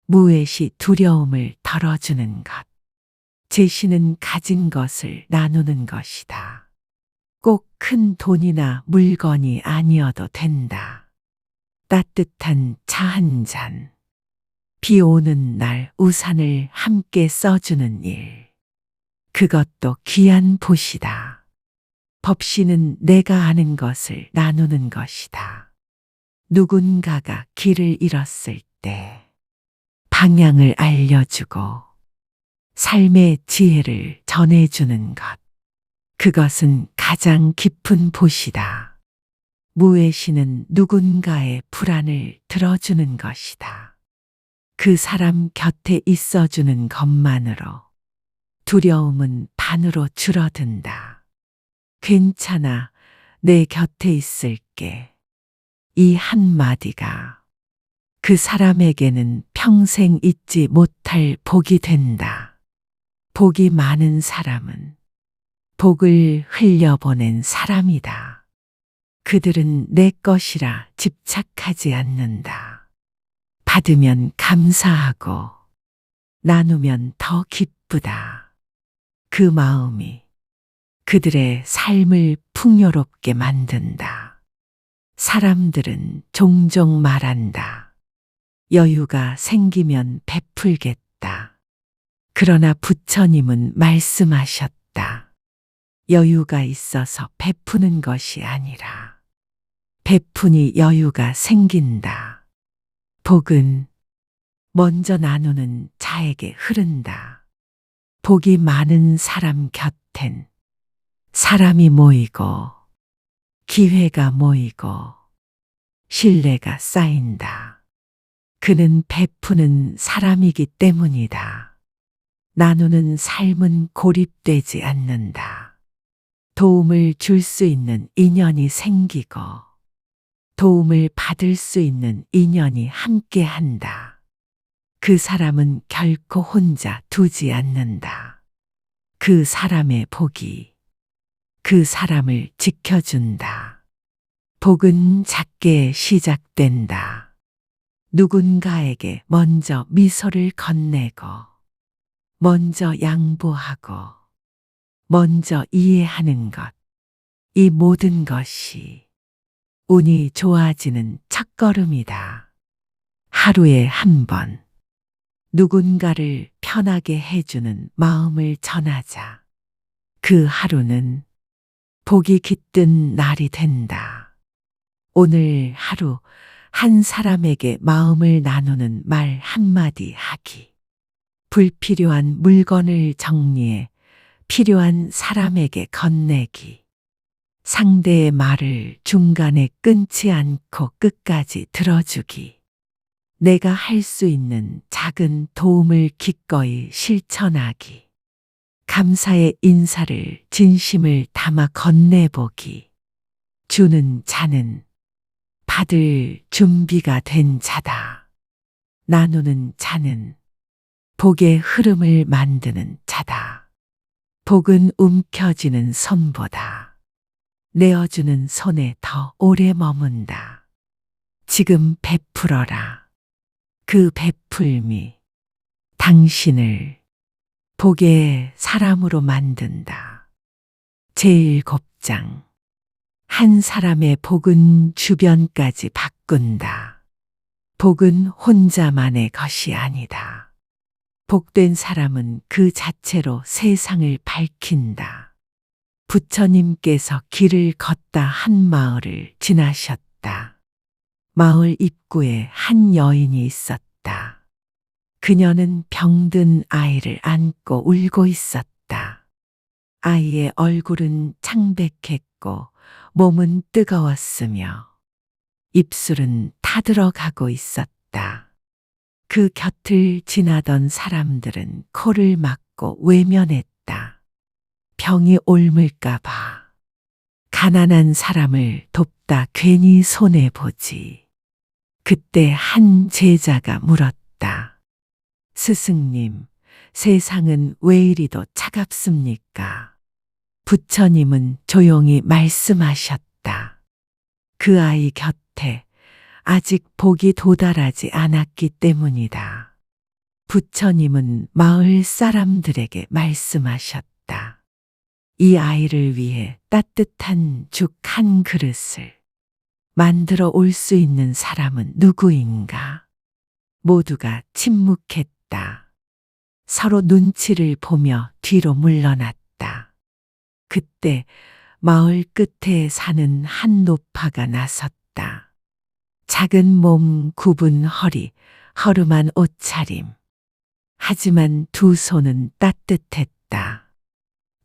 A: 무외시 두려움을 덜어주는 것, 제시는 가진 것을 나누는 것이다. 꼭 큰 돈이나 물건이 아니어도 된다. 따뜻한 차 한 잔, 비 오는 날 우산을 함께 써주는 일, 그것도 귀한 보시다. 법시는 내가 아는 것을 나누는 것이다. 누군가가 길을 잃었을 때 방향을 알려주고 삶의 지혜를 전해주는 것. 그것은 가장 깊은 보시다. 무외시는 누군가의 불안을 들어주는 것이다. 그 사람 곁에 있어주는 것만으로 두려움은 반으로 줄어든다. 괜찮아, 내 곁에 있을게. 이 한마디가 그 사람에게는 평생 잊지 못할 복이 된다. 복이 많은 사람은 복을 흘려보낸 사람이다. 그들은 내 것이라 집착하지 않는다. 받으면 감사하고 나누면 더 기쁘다. 그 마음이 그들의 삶을 풍요롭게 만든다. 사람들은 종종 말한다. 여유가 생기면 베풀겠다. 그러나 부처님은 말씀하셨다. 여유가 있어서 베푸는 것이 아니라 베푸니 여유가 생긴다. 복은 먼저 나누는 자에게 흐른다. 복이 많은 사람 곁엔 사람이 모이고 기회가 모이고 신뢰가 쌓인다. 그는 베푸는 사람이기 때문이다. 나누는 삶은 고립되지 않는다. 도움을 줄 수 있는 인연이 생기고 도움을 받을 수 있는 인연이 함께한다. 그 사람은 결코 혼자 두지 않는다. 그 사람의 복이 그 사람을 지켜준다. 복은 작게 시작된다. 누군가에게 먼저 미소를 건네고 먼저 양보하고 먼저 이해하는 것. 이 모든 것이 운이 좋아지는 첫걸음이다. 하루에 한 번 누군가를 편하게 해주는 마음을 전하자. 그 하루는 복이 깃든 날이 된다. 오늘 하루 한 사람에게 마음을 나누는 말 한마디 하기. 불필요한 물건을 정리해 필요한 사람에게 건네기. 상대의 말을 중간에 끊지 않고 끝까지 들어주기. 내가 할 수 있는 작은 도움을 기꺼이 실천하기. 감사의 인사를 진심을 담아 건네보기. 주는 자는 받을 준비가 된 자다. 나누는 자는 복의 흐름을 만드는 자다. 복은 움켜쥐는 손보다 내어주는 손에 더 오래 머문다. 지금 베풀어라. 그 베풀미 당신을 복의 사람으로 만든다. 제7장 한 사람의 복은 주변까지 바꾼다. 복은 혼자만의 것이 아니다. 복된 사람은 그 자체로 세상을 밝힌다. 부처님께서 길을 걷다 한 마을을 지나셨다. 마을 입구에 한 여인이 있었다. 그녀는 병든 아이를 안고 울고 있었다. 아이의 얼굴은 창백했고 몸은 뜨거웠으며 입술은 타들어가고 있었다. 그 곁을 지나던 사람들은 코를 막고 외면했다. 병이 옮을까봐. 가난한 사람을 돕다 괜히 손해보지. 그때 한 제자가 물었다. 스승님, 세상은 왜 이리도 차갑습니까? 부처님은 조용히 말씀하셨다. 그 아이 곁에 아직 복이 도달하지 않았기 때문이다. 부처님은 마을 사람들에게 말씀하셨다. 이 아이를 위해 따뜻한 죽 한 그릇을 만들어 올 수 있는 사람은 누구인가? 모두가 침묵했다. 서로 눈치를 보며 뒤로 물러났다. 그때 마을 끝에 사는 한 노파가 나섰다. 작은 몸, 굽은 허리, 허름한 옷차림. 하지만 두 손은 따뜻했다.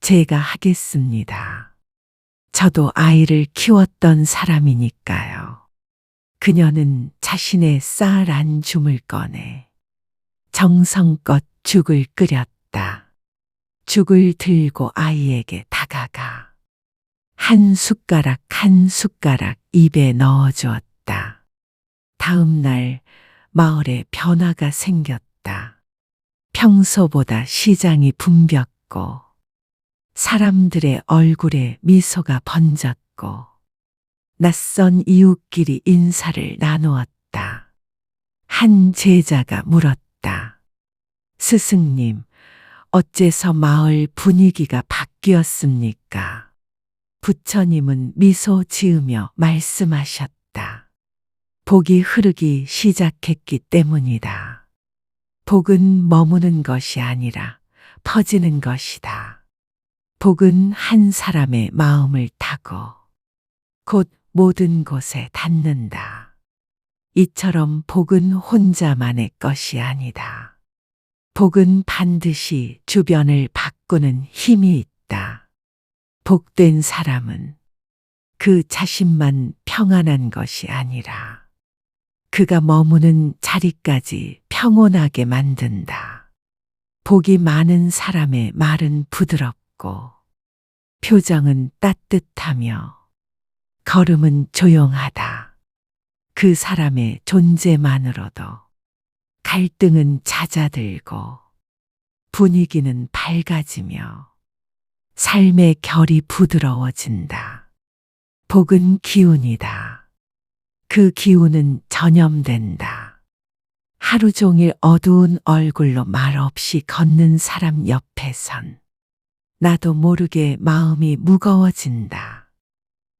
A: 제가 하겠습니다. 저도 아이를 키웠던 사람이니까요. 그녀는 자신의 쌀 한 줌을 꺼내 정성껏 죽을 끓였다. 죽을 들고 아이에게 다가가 한 숟가락 한 숟가락 입에 넣어주었다. 다음 날 마을에 변화가 생겼다. 평소보다 시장이 붐볐고 사람들의 얼굴에 미소가 번졌고 낯선 이웃끼리 인사를 나누었다. 한 제자가 물었다. 스승님, 어째서 마을 분위기가 바뀌었습니까? 부처님은 미소 지으며 말씀하셨다. 복이 흐르기 시작했기 때문이다. 복은 머무는 것이 아니라 퍼지는 것이다. 복은 한 사람의 마음을 타고 곧 모든 곳에 닿는다. 이처럼 복은 혼자만의 것이 아니다. 복은 반드시 주변을 바꾸는 힘이 있다. 복된 사람은 그 자신만 평안한 것이 아니라 그가 머무는 자리까지 평온하게 만든다. 복이 많은 사람의 말은 부드럽고 표정은 따뜻하며 걸음은 조용하다. 그 사람의 존재만으로도 갈등은 잦아들고 분위기는 밝아지며 삶의 결이 부드러워진다. 복은 기운이다. 그 기운은 전염된다. 하루 종일 어두운 얼굴로 말없이 걷는 사람 옆에선 나도 모르게 마음이 무거워진다.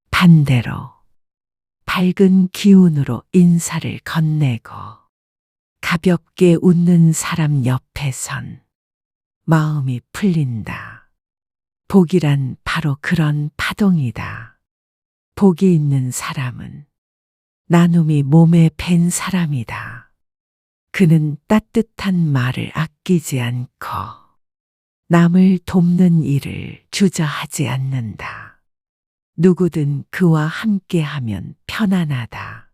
A: 반대로 밝은 기운으로 인사를 건네고 가볍게 웃는 사람 옆에선 마음이 풀린다. 복이란 바로 그런 파동이다. 복이 있는 사람은 나눔이 몸에 밴 사람이다. 그는 따뜻한 말을 아끼지 않고 남을 돕는 일을 주저하지 않는다. 누구든 그와 함께하면 편안하다.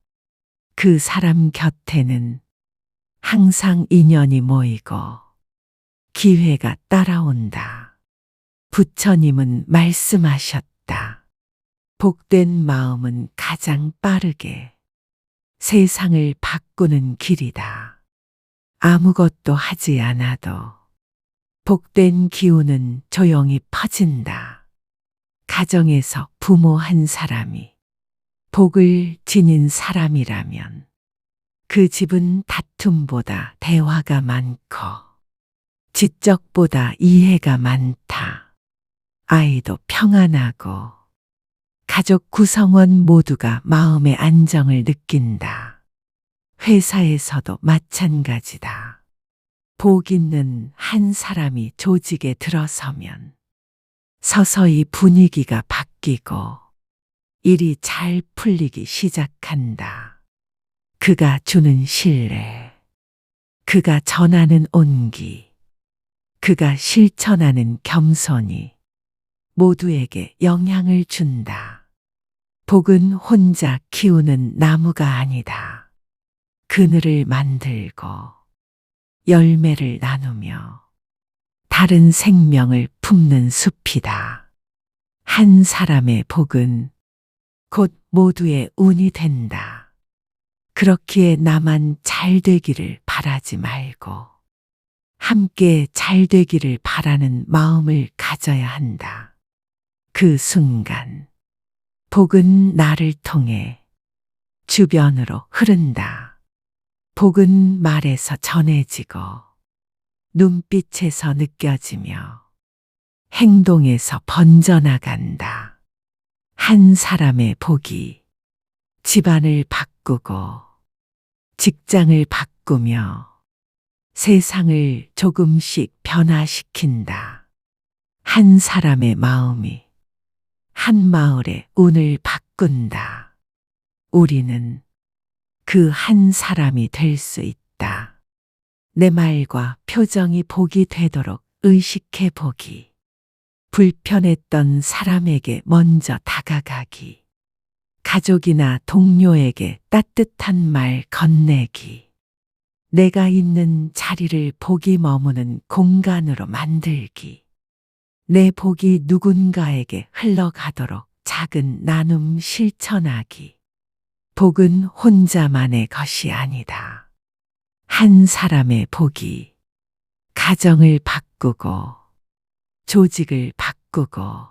A: 그 사람 곁에는 항상 인연이 모이고 기회가 따라온다. 부처님은 말씀하셨다. 복된 마음은 가장 빠르게 세상을 바꾸는 길이다. 아무것도 하지 않아도 복된 기운은 조용히 퍼진다. 가정에서 부모 한 사람이 복을 지닌 사람이라면 그 집은 다툼보다 대화가 많고 지적보다 이해가 많다. 아이도 평안하고 가족 구성원 모두가 마음의 안정을 느낀다. 회사에서도 마찬가지다. 복 있는 한 사람이 조직에 들어서면 서서히 분위기가 바뀌고 일이 잘 풀리기 시작한다. 그가 주는 신뢰, 그가 전하는 온기, 그가 실천하는 겸손이 모두에게 영향을 준다. 복은 혼자 키우는 나무가 아니다. 그늘을 만들고 열매를 나누며 다른 생명을 품는 숲이다. 한 사람의 복은 곧 모두의 운이 된다. 그렇기에 나만 잘 되기를 바라지 말고 함께 잘 되기를 바라는 마음을 가져야 한다. 그 순간 복은 나를 통해 주변으로 흐른다. 복은 말에서 전해지고 눈빛에서 느껴지며 행동에서 번져나간다. 한 사람의 복이 집안을 바꾸고 직장을 바꾸며 세상을 조금씩 변화시킨다. 한 사람의 마음이 한 마을의 운을 바꾼다. 우리는 그 한 사람이 될 수 있다. 내 말과 표정이 복이 되도록 의식해 보기. 불편했던 사람에게 먼저 다가가기. 가족이나 동료에게 따뜻한 말 건네기. 내가 있는 자리를 복이 머무는 공간으로 만들기. 내 복이 누군가에게 흘러가도록 작은 나눔 실천하기. 복은 혼자만의 것이 아니다. 한 사람의 복이 가정을 바꾸고 조직을 바꾸고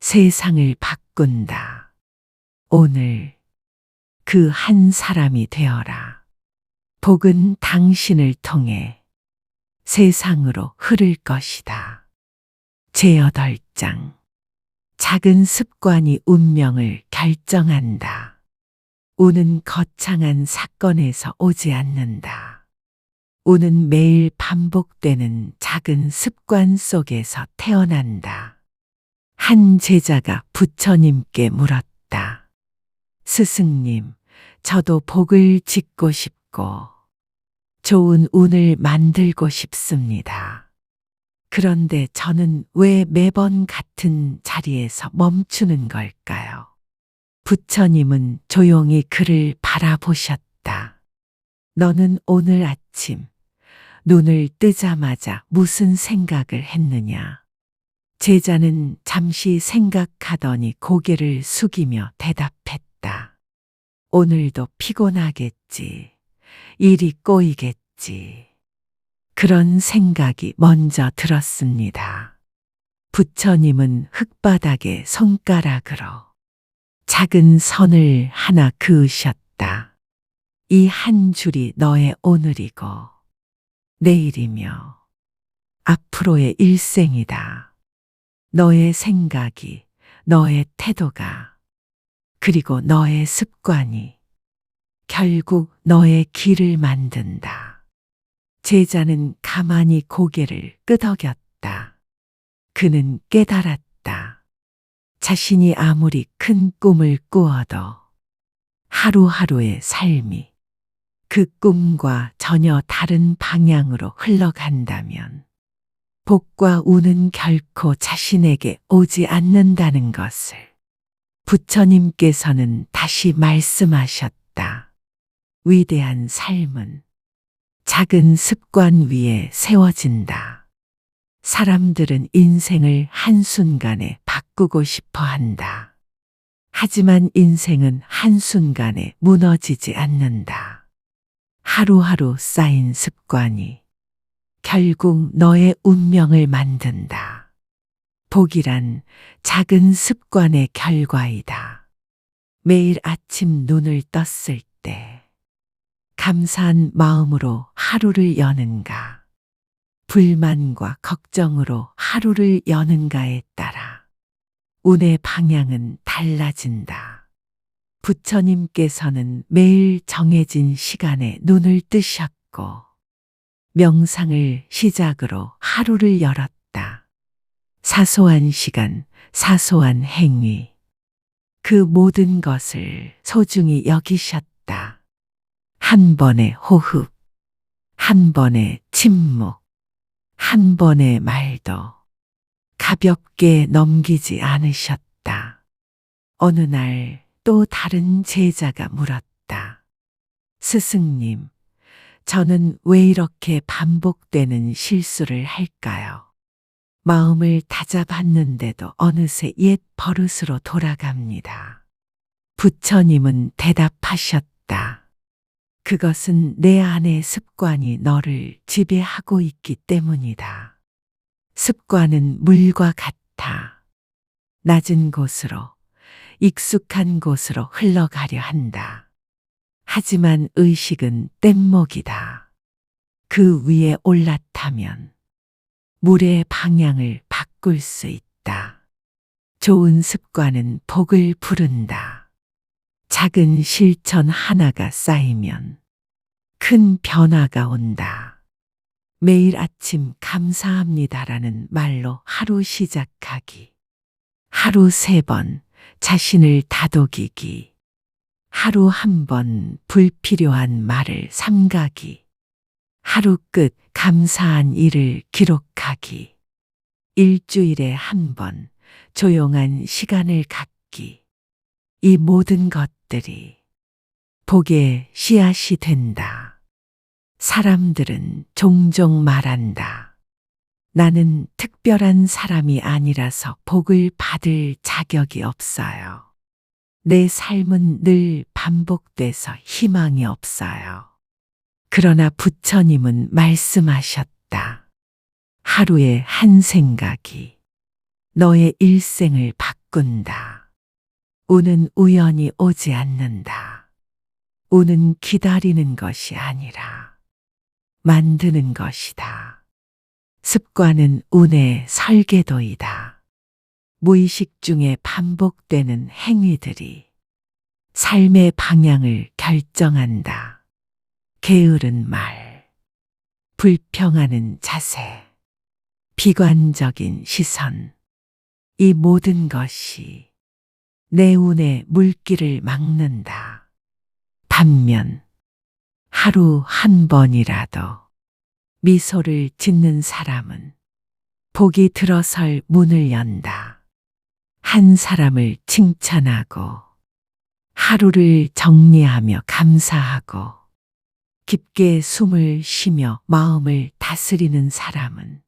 A: 세상을 바꾼다. 오늘 그 한 사람이 되어라. 복은 당신을 통해 세상으로 흐를 것이다. 제8장 작은 습관이 운명을 결정한다. 운은 거창한 사건에서 오지 않는다. 운은 매일 반복되는 작은 습관 속에서 태어난다. 한 제자가 부처님께 물었다. 스승님, 저도 복을 짓고 싶고 좋은 운을 만들고 싶습니다. 그런데 저는 왜 매번 같은 자리에서 멈추는 걸까요? 부처님은 조용히 그를 바라보셨다. 너는 오늘 아침 눈을 뜨자마자 무슨 생각을 했느냐? 제자는 잠시 생각하더니 고개를 숙이며 대답했다. 오늘도 피곤하겠지. 일이 꼬이겠지. 그런 생각이 먼저 들었습니다. 부처님은 흙바닥에 손가락으로 작은 선을 하나 그으셨다. 이 한 줄이 너의 오늘이고 내일이며 앞으로의 일생이다. 너의 생각이, 너의 태도가, 그리고 너의 습관이 결국 너의 길을 만든다. 제자는 가만히 고개를 끄덕였다. 그는 깨달았다. 자신이 아무리 큰 꿈을 꾸어도 하루하루의 삶이 그 꿈과 전혀 다른 방향으로 흘러간다면 복과 운은 결코 자신에게 오지 않는다는 것을 부처님께서는 다시 말씀하셨다. 위대한 삶은 작은 습관 위에 세워진다. 사람들은 인생을 한순간에 바꾸고 싶어 한다. 하지만 인생은 한순간에 무너지지 않는다. 하루하루 쌓인 습관이 결국 너의 운명을 만든다. 복이란 작은 습관의 결과이다. 매일 아침 눈을 떴을 때 감사한 마음으로 하루를 여는가, 불만과 걱정으로 하루를 여는가에 따라 운의 방향은 달라진다. 부처님께서는 매일 정해진 시간에 눈을 뜨셨고 명상을 시작으로 하루를 열었다. 사소한 시간, 사소한 행위, 그 모든 것을 소중히 여기셨다. 한 번의 호흡, 한 번의 침묵, 한 번의 말도 가볍게 넘기지 않으셨다. 어느 날 또 다른 제자가 물었다. 스승님, 저는 왜 이렇게 반복되는 실수를 할까요? 마음을 다잡았는데도 어느새 옛 버릇으로 돌아갑니다. 부처님은 대답하셨다. 그것은 내 안의 습관이 너를 지배하고 있기 때문이다. 습관은 물과 같아. 낮은 곳으로, 익숙한 곳으로 흘러가려 한다. 하지만 의식은 뗏목이다. 그 위에 올라타면 물의 방향을 바꿀 수 있다. 좋은 습관은 복을 부른다. 작은 실천 하나가 쌓이면 큰 변화가 온다. 매일 아침 감사합니다라는 말로 하루 시작하기. 하루 3번 자신을 다독이기. 하루 1번 불필요한 말을 삼가기. 하루 끝 감사한 일을 기록하기. 일주일에 1번 조용한 시간을 갖기. 이 모든 것들이 복의 씨앗이 된다. 사람들은 종종 말한다. 나는 특별한 사람이 아니라서 복을 받을 자격이 없어요. 내 삶은 늘 반복돼서 희망이 없어요. 그러나 부처님은 말씀하셨다. 하루에 한 생각이 너의 일생을 바꾼다. 운은 우연히 오지 않는다. 운은 기다리는 것이 아니라 만드는 것이다. 습관은 운의 설계도이다. 무의식 중에 반복되는 행위들이 삶의 방향을 결정한다. 게으른 말, 불평하는 자세, 비관적인 시선, 이 모든 것이 내 운의 물길을 막는다. 반면 하루 1번이라도 미소를 짓는 사람은 복이 들어설 문을 연다. 한 사람을 칭찬하고 하루를 정리하며 감사하고 깊게 숨을 쉬며 마음을 다스리는 사람은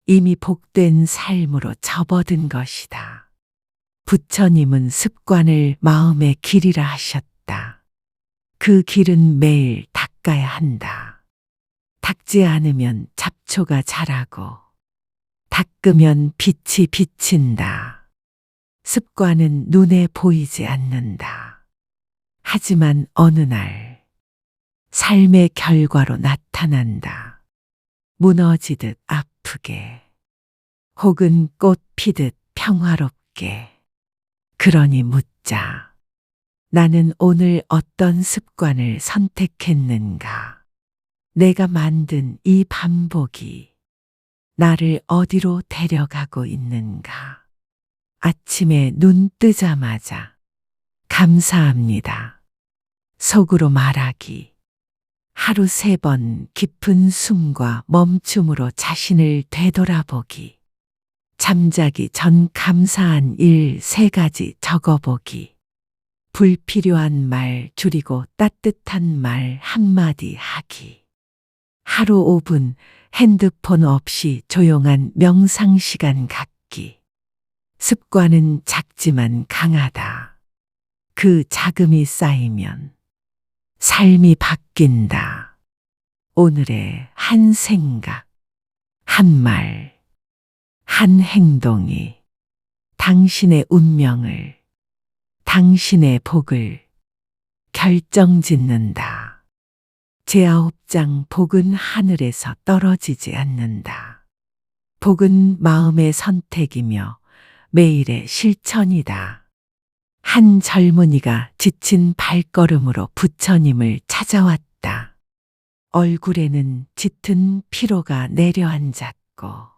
A: 이미 복된 삶으로 접어든 것이다. 부처님은 습관을 마음의 길이라 하셨다. 그 길은 매일 닦아야 한다. 닦지 않으면 잡초가 자라고 닦으면 빛이 비친다. 습관은 눈에 보이지 않는다. 하지만 어느 날 삶의 결과로 나타난다. 무너지듯 아프게 혹은 꽃 피듯 평화롭게. 그러니 묻자. 나는 오늘 어떤 습관을 선택했는가? 내가 만든 이 반복이 나를 어디로 데려가고 있는가? 아침에 눈 뜨자마자 감사합니다. 속으로 말하기. 하루 3번 깊은 숨과 멈춤으로 자신을 되돌아보기. 잠자기 전 감사한 일 3가지 적어보기. 불필요한 말 줄이고 따뜻한 말 한마디 하기. 하루 5분 핸드폰 없이 조용한 명상 시간 갖기. 습관은 작지만 강하다. 그 자금이 쌓이면 삶이 바뀐다. 오늘의 한 생각, 한 말, 한 행동이 당신의 운명을, 당신의 복을 결정짓는다. 제9장 복은 하늘에서 떨어지지 않는다. 복은 마음의 선택이며 매일의 실천이다. 한 젊은이가 지친 발걸음으로 부처님을 찾아왔다. 얼굴에는 짙은 피로가 내려앉았고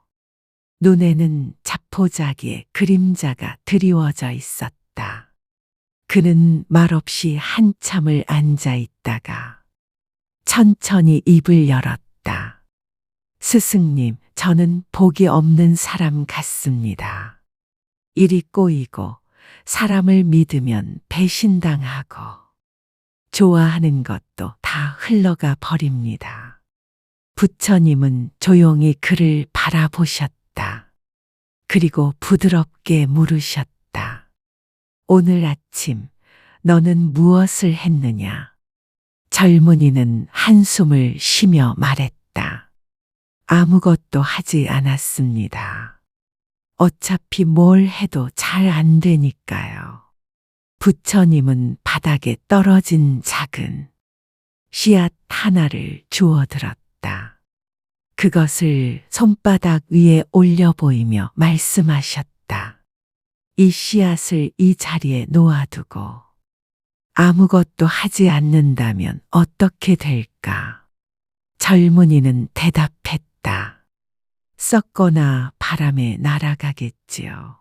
A: 눈에는 자포자기의 그림자가 드리워져 있었다. 그는 말없이 한참을 앉아 있다가 천천히 입을 열었다. 스승님, 저는 복이 없는 사람 같습니다. 일이 꼬이고 사람을 믿으면 배신당하고 좋아하는 것도 다 흘러가 버립니다. 부처님은 조용히 그를 바라보셨다. 그리고 부드럽게 물으셨다. 오늘 아침 너는 무엇을 했느냐? 젊은이는 한숨을 쉬며 말했다. 아무것도 하지 않았습니다. 어차피 뭘 해도 잘 안 되니까요. 부처님은 바닥에 떨어진 작은 씨앗 하나를 주워들었다. 그것을 손바닥 위에 올려 보이며 말씀하셨다. 이 씨앗을 이 자리에 놓아두고 아무것도 하지 않는다면 어떻게 될까? 젊은이는 대답했다. 썩거나 바람에 날아가겠지요.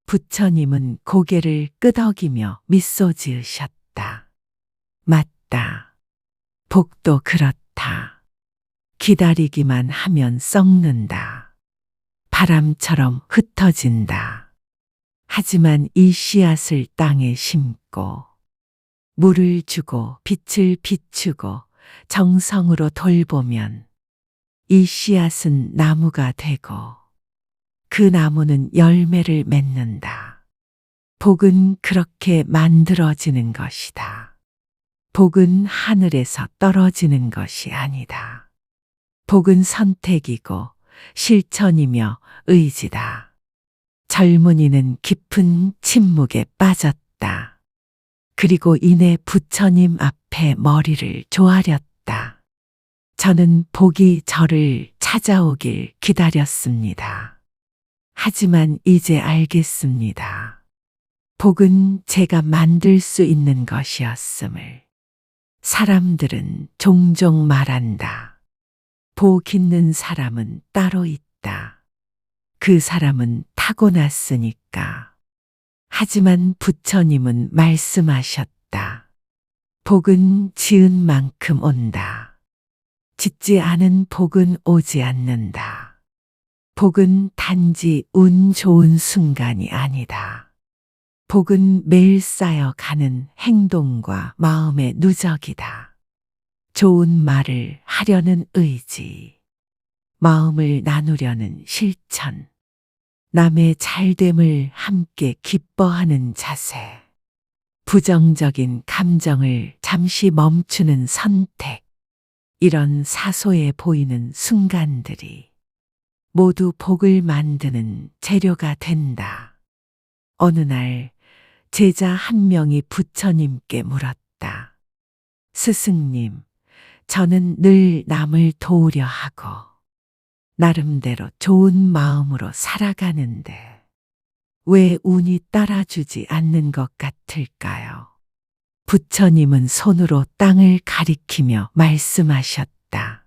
A: 부처님은 고개를 끄덕이며 미소 지으셨다. 맞다. 복도 그렇다. 기다리기만 하면 썩는다. 바람처럼 흩어진다. 하지만 이 씨앗을 땅에 심고 물을 주고 빛을 비추고 정성으로 돌보면 이 씨앗은 나무가 되고 그 나무는 열매를 맺는다. 복은 그렇게 만들어지는 것이다. 복은 하늘에서 떨어지는 것이 아니다. 복은 선택이고 실천이며 의지다. 젊은이는 깊은 침묵에 빠졌다. 그리고 이내 부처님 앞에 머리를 조아렸다. 저는 복이 저를 찾아오길 기다렸습니다. 하지만 이제 알겠습니다. 복은 제가 만들 수 있는 것이었음을. 사람들은 종종 말한다. 복 있는 사람은 따로 있다. 그 사람은 타고났으니까. 하지만 부처님은 말씀하셨다. 복은 지은 만큼 온다. 짓지 않은 복은 오지 않는다. 복은 단지 운 좋은 순간이 아니다. 복은 매일 쌓여가는 행동과 마음의 누적이다. 좋은 말을 하려는 의지, 마음을 나누려는 실천, 남의 잘됨을 함께 기뻐하는 자세, 부정적인 감정을 잠시 멈추는 선택, 이런 사소해 보이는 순간들이 모두 복을 만드는 재료가 된다. 어느 날 제자 한 명이 부처님께 물었다. 스승님, 저는 늘 남을 도우려 하고 나름대로 좋은 마음으로 살아가는데 왜 운이 따라주지 않는 것 같을까요? 부처님은 손으로 땅을 가리키며 말씀하셨다.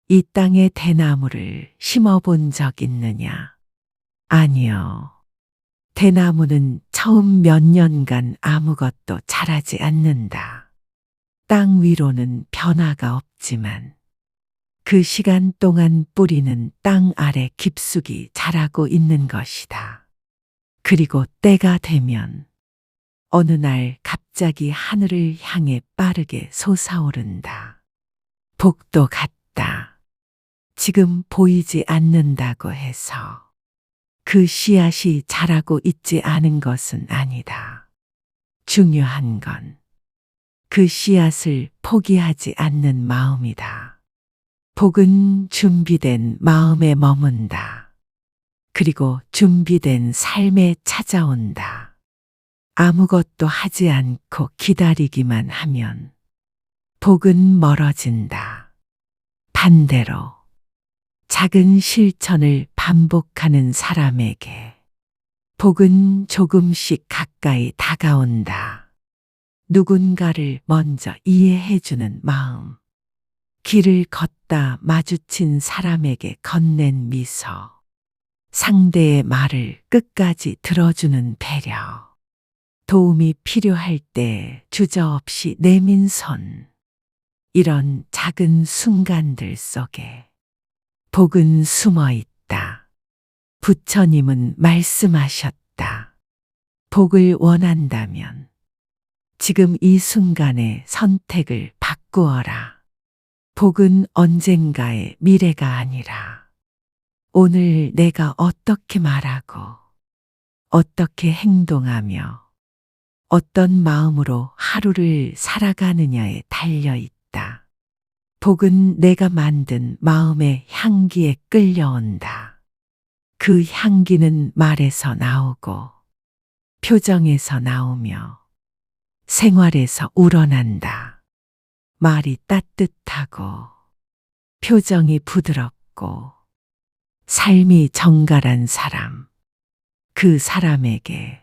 A: 이 땅에 대나무를 심어본 적 있느냐? 아니요. 대나무는 처음 몇 년간 아무것도 자라지 않는다. 땅 위로는 변화가 없지만 그 시간 동안 뿌리는 땅 아래 깊숙이 자라고 있는 것이다. 그리고 때가 되면 어느 날 갑자기 하늘을 향해 빠르게 솟아오른다. 복도 같다. 지금 보이지 않는다고 해서 그 씨앗이 자라고 있지 않은 것은 아니다. 중요한 건 그 씨앗을 포기하지 않는 마음이다. 복은 준비된 마음에 머문다. 그리고 준비된 삶에 찾아온다. 아무것도 하지 않고 기다리기만 하면 복은 멀어진다. 반대로 작은 실천을 반복하는 사람에게 복은 조금씩 가까이 다가온다. 누군가를 먼저 이해해주는 마음. 길을 걷다 마주친 사람에게 건넨 미소. 상대의 말을 끝까지 들어주는 배려. 도움이 필요할 때 주저없이 내민 손. 이런 작은 순간들 속에 복은 숨어 있다. 부처님은 말씀하셨다. 복을 원한다면 지금 이 순간에 선택을 바꾸어라. 복은 언젠가의 미래가 아니라 오늘 내가 어떻게 말하고 어떻게 행동하며 어떤 마음으로 하루를 살아가느냐에 달려 있다. 복은 내가 만든 마음의 향기에 끌려온다. 그 향기는 말에서 나오고 표정에서 나오며 생활에서 우러난다. 말이 따뜻하고 표정이 부드럽고 삶이 정갈한 사람, 그 사람에게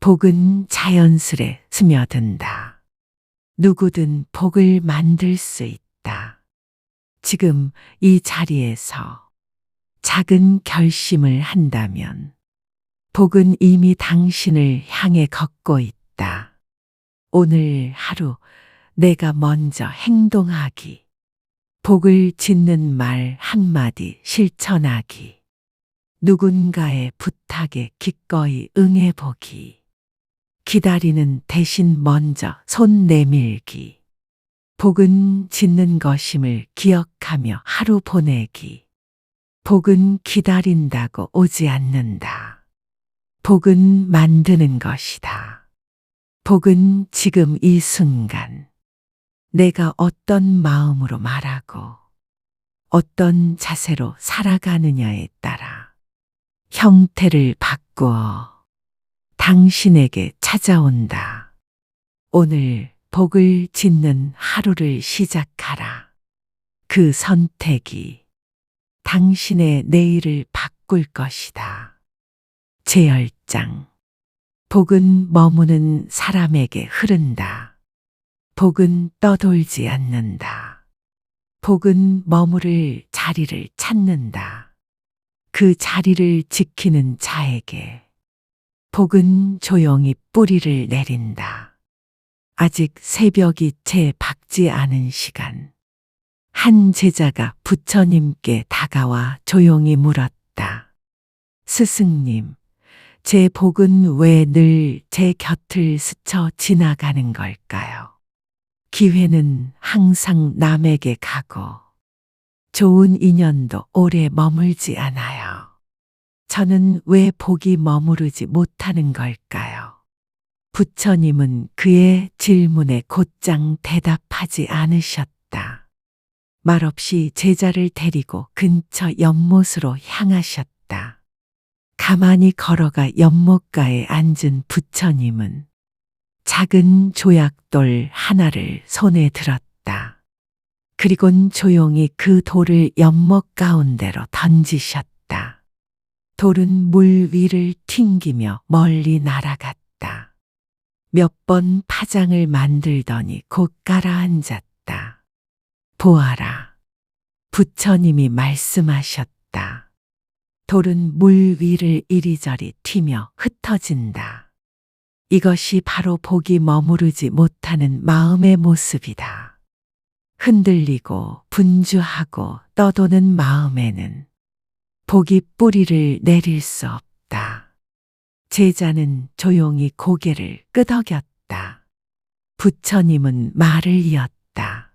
A: 복은 자연스레 스며든다. 누구든 복을 만들 수 있다. 지금 이 자리에서 작은 결심을 한다면 복은 이미 당신을 향해 걷고 있다. 오늘 하루 내가 먼저 행동하기. 복을 짓는 말 한마디 실천하기. 누군가의 부탁에 기꺼이 응해보기. 기다리는 대신 먼저 손 내밀기. 복은 짓는 것임을 기억하며 하루 보내기. 복은 기다린다고 오지 않는다. 복은 만드는 것이다. 복은 지금 이 순간 내가 어떤 마음으로 말하고 어떤 자세로 살아가느냐에 따라 형태를 바꾸어 당신에게 찾아온다. 오늘 복을 짓는 하루를 시작하라. 그 선택이 당신의 내일을 바꿀 것이다. 제10장. 복은 머무는 사람에게 흐른다. 복은 떠돌지 않는다. 복은 머무를 자리를 찾는다. 그 자리를 지키는 자에게 복은 조용히 뿌리를 내린다. 아직 새벽이 채 밝지 않은 시간. 한 제자가 부처님께 다가와 조용히 물었다. 스승님, 제 복은 왜 늘 제 곁을 스쳐 지나가는 걸까요? 기회는 항상 남에게 가고 좋은 인연도 오래 머물지 않아요. 저는 왜 복이 머무르지 못하는 걸까요? 부처님은 그의 질문에 곧장 대답하지 않으셨다. 말없이 제자를 데리고 근처 연못으로 향하셨다. 가만히 걸어가 연못가에 앉은 부처님은 작은 조약돌 하나를 손에 들었다. 그리곤 조용히 그 돌을 연못 가운데로 던지셨다. 돌은 물 위를 튕기며 멀리 날아갔다. 몇 번 파장을 만들더니 곧 가라앉았다. 보아라. 부처님이 말씀하셨다. 돌은 물 위를 이리저리 튀며 흩어진다. 이것이 바로 복이 머무르지 못하는 마음의 모습이다. 흔들리고 분주하고 떠도는 마음에는 복이 뿌리를 내릴 수 없다. 제자는 조용히 고개를 끄덕였다. 부처님은 말을 이었다.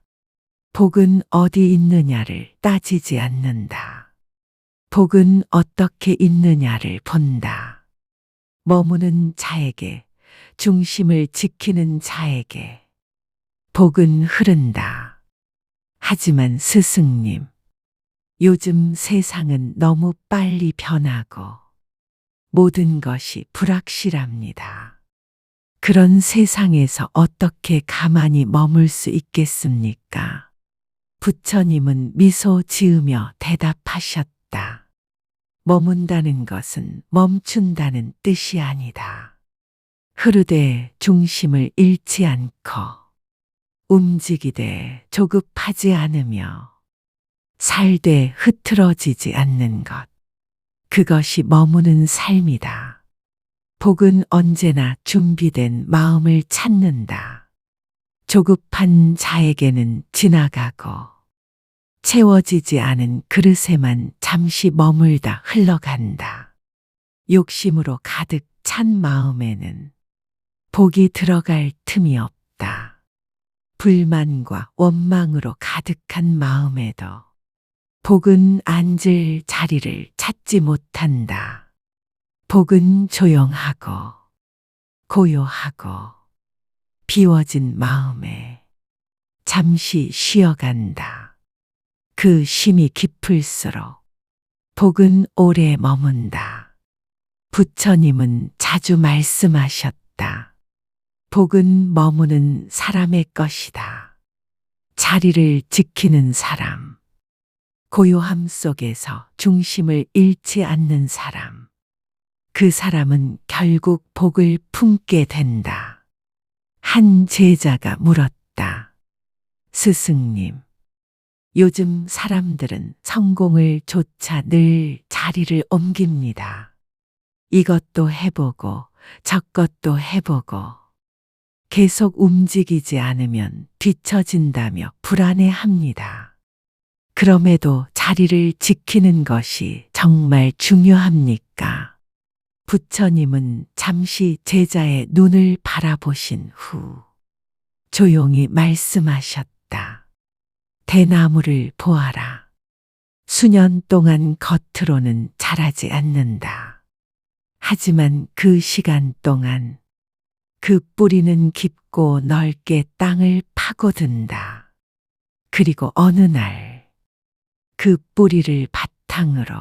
A: 복은 어디 있느냐를 따지지 않는다. 복은 어떻게 있느냐를 본다. 머무는 자에게, 중심을 지키는 자에게 복은 흐른다. 하지만 스승님, 요즘 세상은 너무 빨리 변하고 모든 것이 불확실합니다. 그런 세상에서 어떻게 가만히 머물 수 있겠습니까? 부처님은 미소 지으며 대답하셨다. 머문다는 것은 멈춘다는 뜻이 아니다. 흐르되 중심을 잃지 않고 움직이되 조급하지 않으며 살되 흐트러지지 않는 것. 그것이 머무는 삶이다. 복은 언제나 준비된 마음을 찾는다. 조급한 자에게는 지나가고 채워지지 않은 그릇에만 잠시 머물다 흘러간다. 욕심으로 가득 찬 마음에는 복이 들어갈 틈이 없다. 불만과 원망으로 가득한 마음에도 복은 앉을 자리를 찾지 못한다. 복은 조용하고 고요하고 비워진 마음에 잠시 쉬어간다. 그 쉼이 깊을수록 복은 오래 머문다. 부처님은 자주 말씀하셨다. 복은 머무는 사람의 것이다. 자리를 지키는 사람, 고요함 속에서 중심을 잃지 않는 사람, 그 사람은 결국 복을 품게 된다. 한 제자가 물었다. 스승님, 요즘 사람들은 성공을 쫓아 늘 자리를 옮깁니다. 이것도 해보고 저것도 해보고 계속 움직이지 않으면 뒤처진다며 불안해합니다. 그럼에도 자리를 지키는 것이 정말 중요합니까? 부처님은 잠시 제자의 눈을 바라보신 후 조용히 말씀하셨다. 대나무를 보아라. 수년 동안 겉으로는 자라지 않는다. 하지만 그 시간 동안 그 뿌리는 깊고 넓게 땅을 파고든다. 그리고 어느 날 그 뿌리를 바탕으로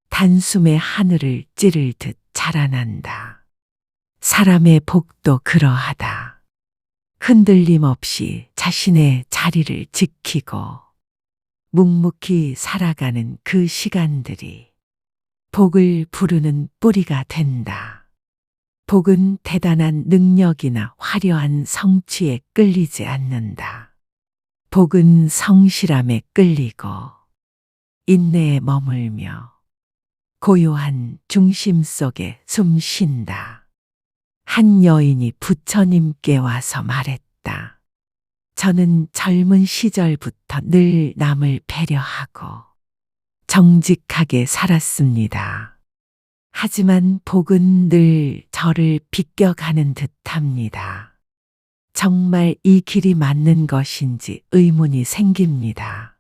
A: 단숨에 하늘을 찌를 듯 자라난다. 사람의 복도 그러하다. 흔들림 없이 자신의 자리를 지키고 묵묵히 살아가는 그 시간들이 복을 부르는 뿌리가 된다. 복은 대단한 능력이나 화려한 성취에 끌리지 않는다. 복은 성실함에 끌리고 인내에 머물며 고요한 중심 속에 숨 쉰다. 한 여인이 부처님께 와서 말했다. 저는 젊은 시절부터 늘 남을 배려하고 정직하게 살았습니다. 하지만 복은 늘 저를 비껴가는 듯합니다. 정말 이 길이 맞는 것인지 의문이 생깁니다.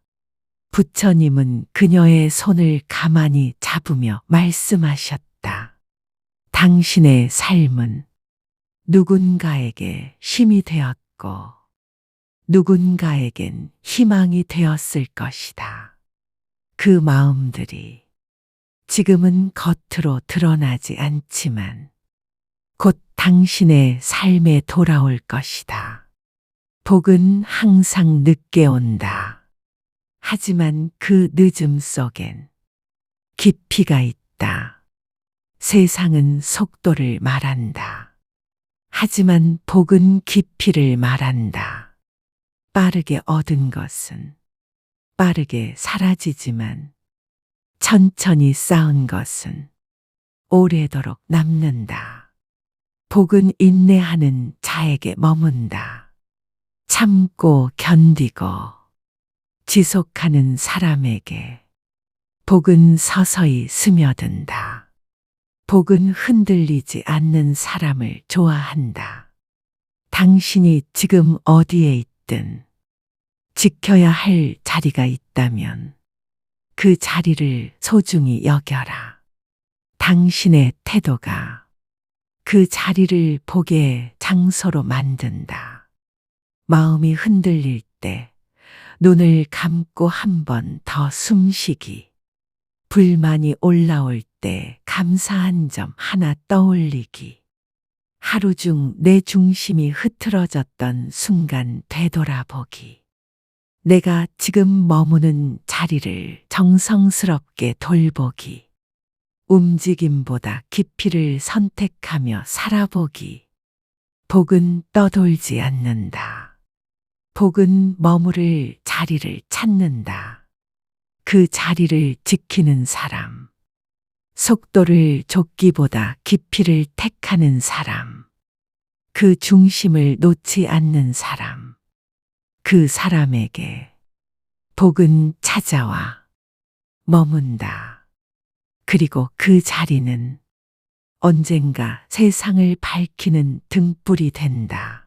A: 부처님은 그녀의 손을 가만히 잡으며 말씀하셨다. 당신의 삶은 누군가에게 힘이 되었고 누군가에겐 희망이 되었을 것이다. 그 마음들이 지금은 겉으로 드러나지 않지만 곧 당신의 삶에 돌아올 것이다. 복은 항상 늦게 온다. 하지만 그 늦음 속엔 깊이가 있다. 세상은 속도를 말한다. 하지만 복은 깊이를 말한다. 빠르게 얻은 것은 빠르게 사라지지만 천천히 쌓은 것은 오래도록 남는다. 복은 인내하는 자에게 머문다. 참고 견디고 지속하는 사람에게 복은 서서히 스며든다. 복은 흔들리지 않는 사람을 좋아한다. 당신이 지금 어디에 있든 지켜야 할 자리가 있다면 그 자리를 소중히 여겨라. 당신의 태도가 그 자리를 복의 장소로 만든다. 마음이 흔들릴 때 눈을 감고 한 번 더 숨쉬기. 불만이 올라올 때 감사한 점 하나 떠올리기. 하루 중 내 중심이 흐트러졌던 순간 되돌아보기. 내가 지금 머무는 자리를 정성스럽게 돌보기. 움직임보다 깊이를 선택하며 살아보기. 복은 떠돌지 않는다. 복은 머무를 자리를 찾는다. 그 자리를 지키는 사람. 속도를 좁기보다 깊이를 택하는 사람. 그 중심을 놓지 않는 사람. 그 사람에게 복은 찾아와 머문다. 그리고 그 자리는 언젠가 세상을 밝히는 등불이 된다.